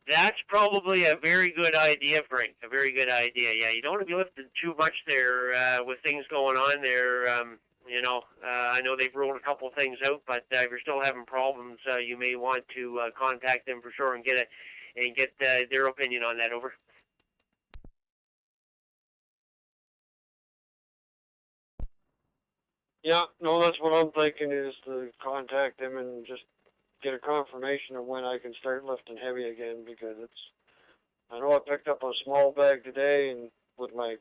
That's probably a very good idea, Frank. A very good idea. Yeah, you don't want to be lifting too much there with things going on there. I know they've ruled a couple of things out, but if you're still having problems, you may want to contact them for sure and get their opinion on that. Over. Yeah, no, that's what I'm thinking, is to contact them and just get a confirmation of when I can start lifting heavy again, because I know I picked up a small bag today and with my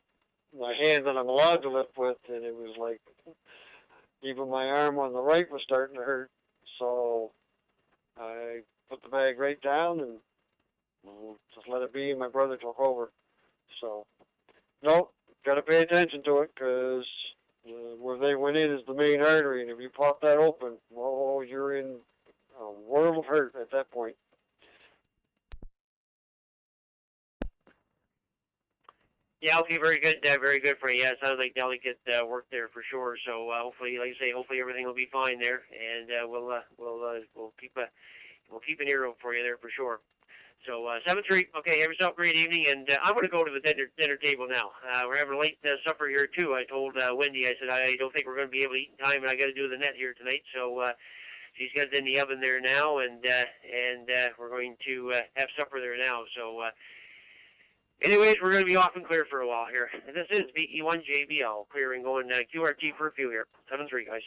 hand that I'm allowed to lift with, and it was like even my arm on the right was starting to hurt. So I put the bag right down and just let it be. My brother took over. So, no, got to pay attention to it, because where they went in is the main artery, and if you pop that open, oh, you're in a world of hurt at that point. Yeah, okay, very good for you. Yeah, it sounds like delicate work there for sure. So hopefully, like I say, hopefully everything will be fine there, and we'll keep an ear out for you there for sure. So 7-3. Okay, have yourself a great evening, and I'm going to go to the dinner table now. We're having a late supper here too. I told Wendy, I said I don't think we're going to be able to eat in time, and I got to do the net here tonight. So she's got it in the oven there now, and we're going to have supper there now. So. Anyways, we're going to be off and clear for a while here. This is VE1 JBL, clearing going QRT for a few here. 7-3, guys.